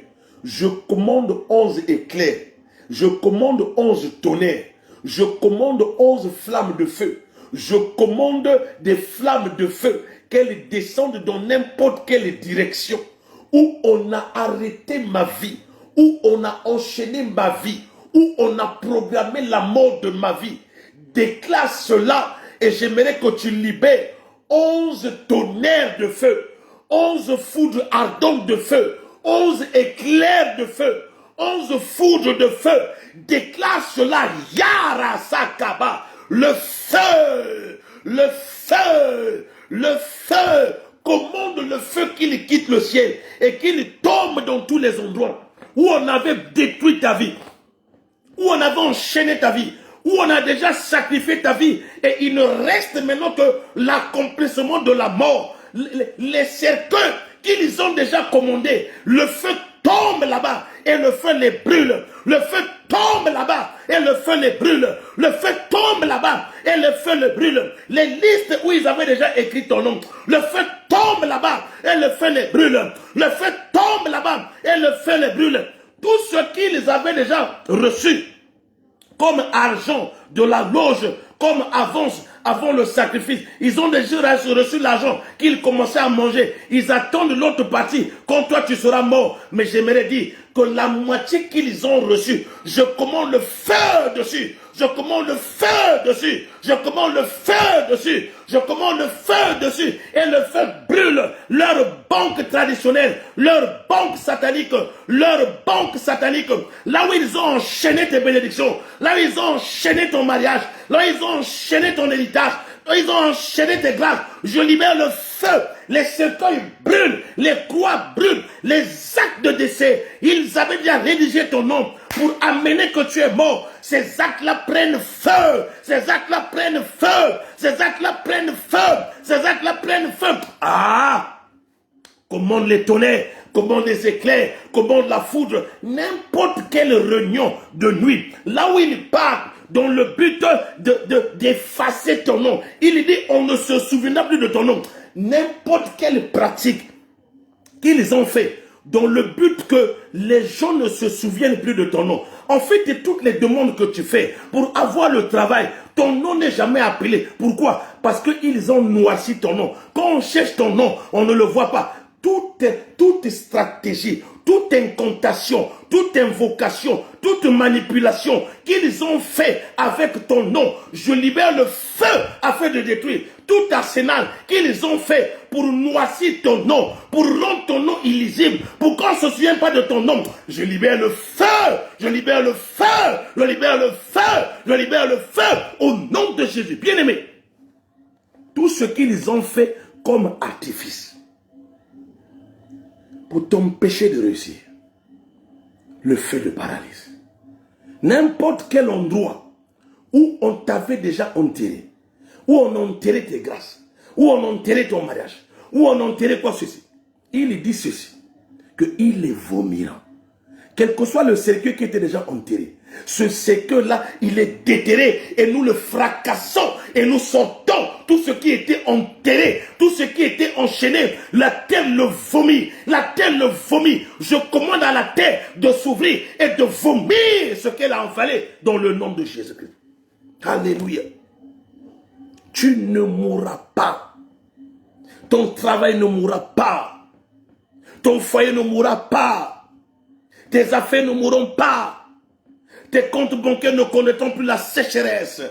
je commande 11 éclairs. Je commande 11 tonnerres. Je commande 11 flammes de feu. Je commande des flammes de feu, qu'elles descendent dans n'importe quelle direction. Où on a arrêté ma vie, où on a enchaîné ma vie, où on a programmé la mort de ma vie. Déclare cela et j'aimerais que tu libères 11 tonnerres de feu, 11 foudres ardentes de feu, 11 éclairs de feu, 11 foudres de feu. Déclare cela, Yara Sakaba, le feu, le feu, le feu. Commande le feu qu'il quitte le ciel et qu'il tombe dans tous les endroits où on avait détruit ta vie, où on avait enchaîné ta vie, où on a déjà sacrifié ta vie et il ne reste maintenant que l'accomplissement de la mort. Les cercueils qu'ils ont déjà commandés, le feu tombe là-bas et le feu les brûle. Le feu tombe là-bas et le feu les brûle. Le feu tombe là-bas et le feu les brûle. Les listes où ils avaient déjà écrit ton nom, le feu tombe là-bas et le feu les brûle. Le feu tombe là-bas et le feu les brûle. Tout ce qu'ils avaient déjà reçu comme argent de la loge, comme avance avant le sacrifice. Ils ont déjà reçu l'argent qu'ils commençaient à manger. Ils attendent l'autre partie. Quand toi tu seras mort. Mais j'aimerais dire, que la moitié qu'ils ont reçue, je commande le feu dessus. Je commande le feu dessus. Je commande le feu dessus. Je commande le feu dessus. Et le feu brûle leur banque traditionnelle, leur banque satanique, là où ils ont enchaîné tes bénédictions, là où ils ont enchaîné ton mariage, là où ils ont enchaîné ton héritage, là où ils ont enchaîné tes grâces. Je libère le feu. Les cercueils brûlent, les croix brûlent, les actes de décès. Ils avaient déjà rédigé ton nom pour amener que tu es mort. Ces actes-là prennent feu. Ces actes-là prennent feu. Ces actes-là prennent feu. Ces actes-là prennent feu. Ah! Commande les tonnerres, commande les éclairs, commande la foudre. N'importe quelle réunion de nuit, là où il part, dans le but d'effacer ton nom. Il dit, on ne se souviendra plus de ton nom. N'importe quelle pratique qu'ils ont fait, dans le but que les gens ne se souviennent plus de ton nom. En fait, toutes les demandes que tu fais pour avoir le travail, ton nom n'est jamais appelé. Pourquoi? Parce qu'ils ont noirci ton nom. Quand on cherche ton nom, on ne le voit pas. Toute stratégie, toute incantation, toute invocation, toute manipulation qu'ils ont fait avec ton nom, je libère le feu afin de détruire tout arsenal qu'ils ont fait pour noircir ton nom, pour rendre ton nom illisible, pour qu'on ne se souvienne pas de ton nom. Je libère le feu, je libère le feu, je libère le feu, je libère le feu au nom de Jésus. Bien-aimés, tout ce qu'ils ont fait comme artifice pour t'empêcher de réussir, le feu de paralyse. N'importe quel endroit où on t'avait déjà enterré, où on enterrait tes grâces, où on enterrait ton mariage, où on enterrait quoi ceci, il dit ceci, qu'il les vomira. Quel que soit le cercueil qui était déjà enterré, ce cercueil-là, il est déterré et nous le fracassons et nous sortons tout ce qui était enterré, tout ce qui était enchaîné. La terre le vomit, la terre le vomit. Je commande à la terre de s'ouvrir et de vomir ce qu'elle a envalé dans le nom de Jésus-Christ. Alléluia. Tu ne mourras pas. Ton travail ne mourra pas. Ton foyer ne mourra pas. Tes affaires ne mourront pas. Tes comptes bancaires ne connaîtront plus la sécheresse.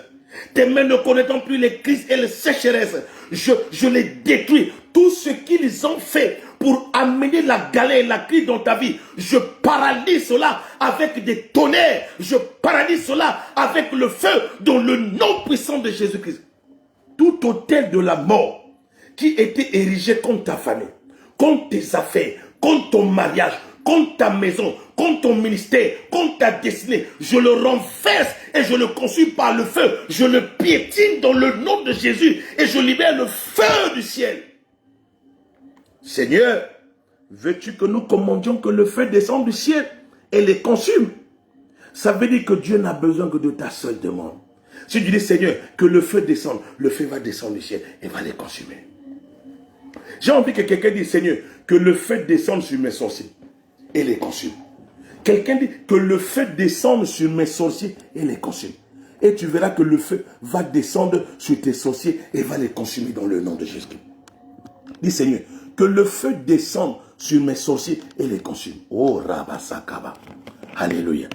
Tes mains ne connaîtront plus les crises et les sécheresses. Je les détruis. Tout ce qu'ils ont fait pour amener la galère et la crise dans ta vie, je paralyse cela avec des tonnerres. Je paralyse cela avec le feu dans le nom puissant de Jésus-Christ. Tout autel de la mort qui était érigé contre ta famille, contre tes affaires, contre ton mariage, contre ta maison, contre ton ministère, contre ta destinée, je le renverse et je le consume par le feu. Je le piétine dans le nom de Jésus et je libère le feu du ciel. Seigneur, veux-tu que nous commandions que le feu descende du ciel et les consume? Ça veut dire que Dieu n'a besoin que de ta seule demande. Si tu dis, Seigneur, que le feu descende, le feu va descendre du ciel et va les consumer. J'ai envie que quelqu'un dise, Seigneur, que le feu descende sur mes sorciers et les consume. Quelqu'un dit que le feu descende sur mes sorciers et les consume. Et tu verras que le feu va descendre sur tes sorciers et va les consumer dans le nom de Jésus. Dis, Seigneur, que le feu descende sur mes sorciers et les consume. Oh, Rabasakaba. Alléluia.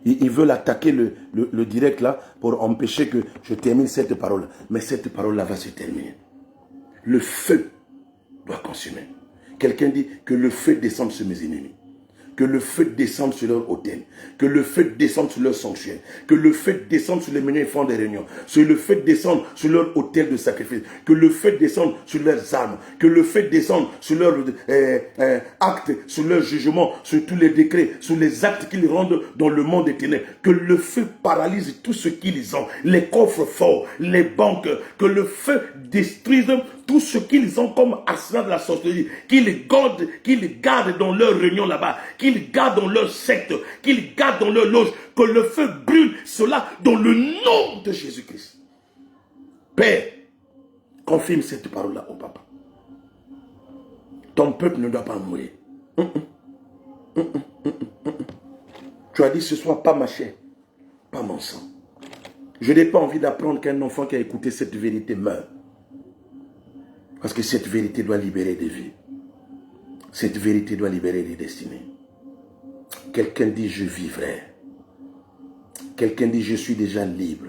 Ils veulent attaquer le direct là pour empêcher que je termine cette parole. Mais cette parole là va se terminer. Le feu doit consumer. Quelqu'un dit que le feu descende sur mes ennemis. Que le feu descende sur leur autel. Que le feu descende sur leur sanctuaire. Que le feu descende sur les menus et font des réunions. Que le feu descende sur leur autel de sacrifice. Que le feu descende sur leurs armes. Que le feu descende sur leurs actes, sur leurs jugements, sur tous les décrets, sur les actes qu'ils rendent dans le monde des ténèbres. Que le feu paralyse tout ce qu'ils ont. Les coffres forts, les banques. Que le feu détruise tout ce qu'ils ont comme arsenal de la sorcellerie. Qu'ils gardent dans leur réunion là-bas. Qu'ils gardent dans leur secte, qu'ils gardent dans leur loge, que le feu brûle cela dans le nom de Jésus-Christ. Père, confirme cette parole-là au papa. Ton peuple ne doit pas mourir. Tu as dit ce soir, pas ma chair, pas mon sang. Je n'ai pas envie d'apprendre qu'un enfant qui a écouté cette vérité meurt. Parce que cette vérité doit libérer des vies. Cette vérité doit libérer des destinées. quelqu'un dit je vivrai. Quelqu'un dit je suis déjà libre.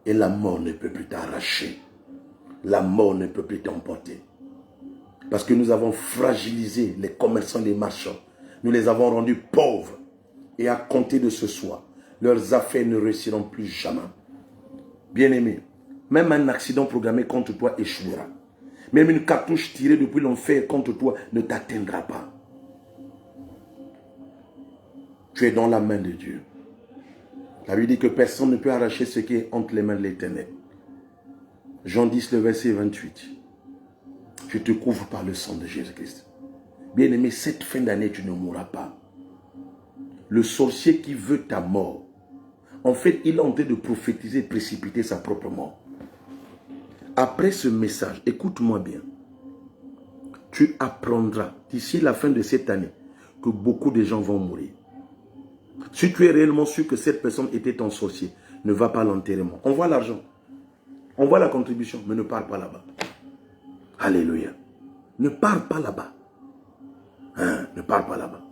Et la mort ne peut plus t'arracher. La mort ne peut plus t'emporter. Parce que nous avons fragilisé les commerçants, les marchands. Nous les avons rendus pauvres. Et à compter de ce soir, leurs affaires ne réussiront plus jamais. Bien-aimé, même un accident programmé contre toi échouera. Même une cartouche tirée depuis l'enfer contre toi ne t'atteindra pas. Tu es dans la main de Dieu. La Bible dit que personne ne peut arracher ce qui est entre les mains de l'Éternel. Jean 10, le verset 28. Je te couvre par le sang de Jésus-Christ. Bien-aimé, cette fin d'année, tu ne mourras pas. Le sorcier qui veut ta mort, en fait, il est en train de prophétiser, précipiter sa propre mort. Après ce message, écoute-moi bien. Tu apprendras d'ici la fin de cette année que beaucoup de gens vont mourir. Si tu es réellement sûr que cette personne était ton sorcier, ne va pas à l'enterrement. On voit l'argent. On voit la contribution, mais ne pars pas là-bas. Alléluia. Ne pars pas là-bas. Hein, ne pars pas là-bas.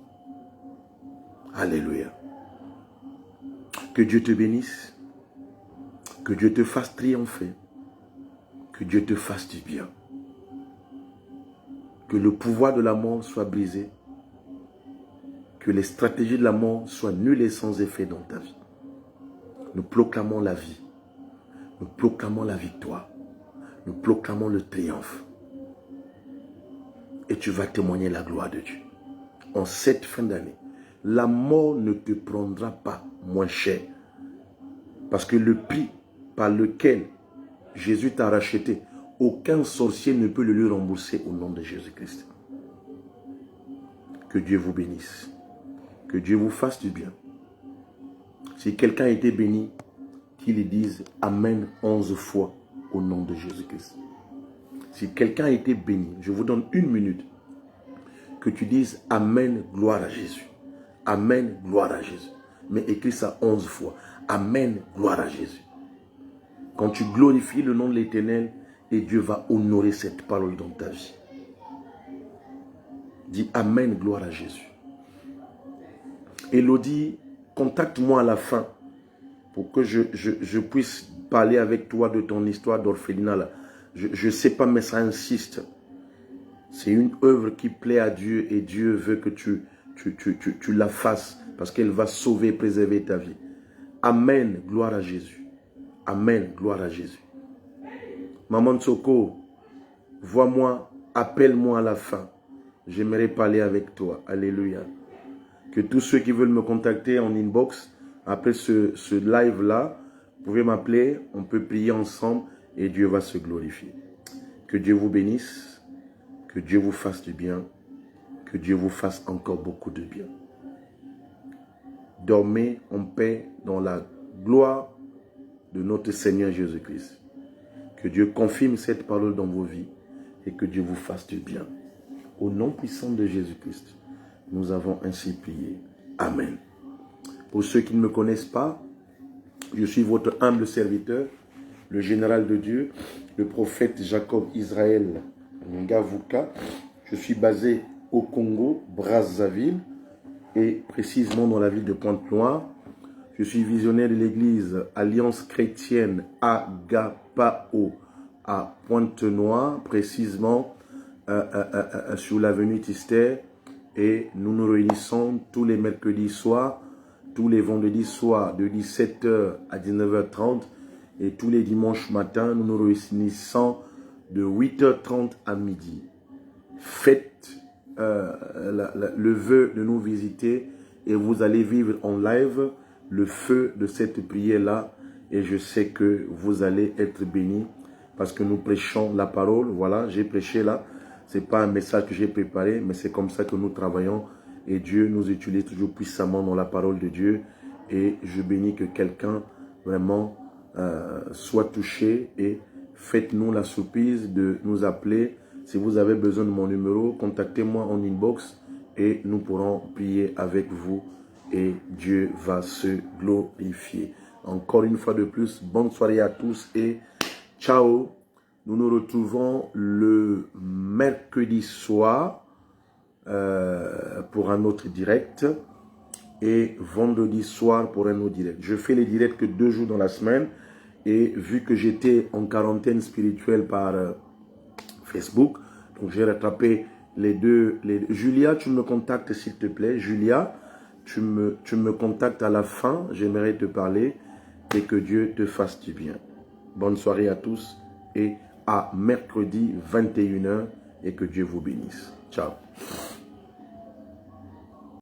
Alléluia. Que Dieu te bénisse. Que Dieu te fasse triompher. Que Dieu te fasse du bien. Que le pouvoir de la mort soit brisé. Que les stratégies de la mort soient nulles et sans effet dans ta vie. Nous proclamons la vie. Nous proclamons la victoire. Nous proclamons le triomphe. Et tu vas témoigner la gloire de Dieu. En cette fin d'année, la mort ne te prendra pas moins cher. Parce que le prix par lequel Jésus t'a racheté, aucun sorcier ne peut le lui rembourser au nom de Jésus-Christ. Que Dieu vous bénisse. Que Dieu vous fasse du bien. Si quelqu'un a été béni, qu'il dise Amen 11 fois au nom de Jésus-Christ. Si quelqu'un a été béni, je vous donne 1 minute. Que tu dises Amen, gloire à Jésus. Amen, gloire à Jésus. Mais écris ça 11 fois. Amen, gloire à Jésus. Quand tu glorifies le nom de l'Éternel, et Dieu va honorer cette parole dans ta vie. Dis Amen, gloire à Jésus. Élodie, contacte-moi à la fin pour que je puisse parler avec toi de ton histoire d'orphelinat. Je ne sais pas, mais ça insiste. C'est une œuvre qui plaît à Dieu et Dieu veut que tu la fasses parce qu'elle va sauver et préserver ta vie. Amen, gloire à Jésus. Amen, gloire à Jésus. Maman Tsoko, vois-moi, appelle-moi à la fin. J'aimerais parler avec toi. Alléluia. Que tous ceux qui veulent me contacter en inbox, après ce live-là, vous pouvez m'appeler, on peut prier ensemble et Dieu va se glorifier. Que Dieu vous bénisse, que Dieu vous fasse du bien, que Dieu vous fasse encore beaucoup de bien. Dormez en paix dans la gloire de notre Seigneur Jésus-Christ. Que Dieu confirme cette parole dans vos vies et que Dieu vous fasse du bien. Au nom puissant de Jésus-Christ, nous avons ainsi prié. Amen. Pour ceux qui ne me connaissent pas, je suis votre humble serviteur, le général de Dieu, le prophète Jacob Israël Ngavuka. Je suis basé au Congo, Brazzaville, et précisément dans la ville de Pointe-Noire. Je suis visionnaire de l'église Alliance chrétienne Agapao à Pointe-Noire, précisément sur l'avenue Tister. Et nous nous réunissons tous les mercredis soirs, tous les vendredis soirs de 17h à 19h30 et tous les dimanches matins, nous nous réunissons de 8h30 à midi. Faites le vœu de nous visiter et vous allez vivre en live le feu de cette prière-là et je sais que vous allez être bénis parce que nous prêchons la parole. Voilà, j'ai prêché là. Ce n'est pas un message que j'ai préparé, mais c'est comme ça que nous travaillons. Et Dieu nous utilise toujours puissamment dans la parole de Dieu. Et je bénis que quelqu'un vraiment soit touché. Et faites-nous la surprise de nous appeler. Si vous avez besoin de mon numéro, contactez-moi en inbox. Et nous pourrons prier avec vous. Et Dieu va se glorifier. Encore une fois de plus, bonne soirée à tous et ciao. Nous nous retrouvons le mercredi soir pour un autre direct. et vendredi soir pour un autre direct. Je fais les directs que 2 jours dans la semaine et vu que j'étais en quarantaine spirituelle par Facebook, donc j'ai rattrapé les deux. Julia, tu me contactes s'il te plaît. Julia, tu me contactes à la fin, j'aimerais te parler et que Dieu te fasse du bien. Bonne soirée à tous et à mercredi 21h et que Dieu vous bénisse. Ciao.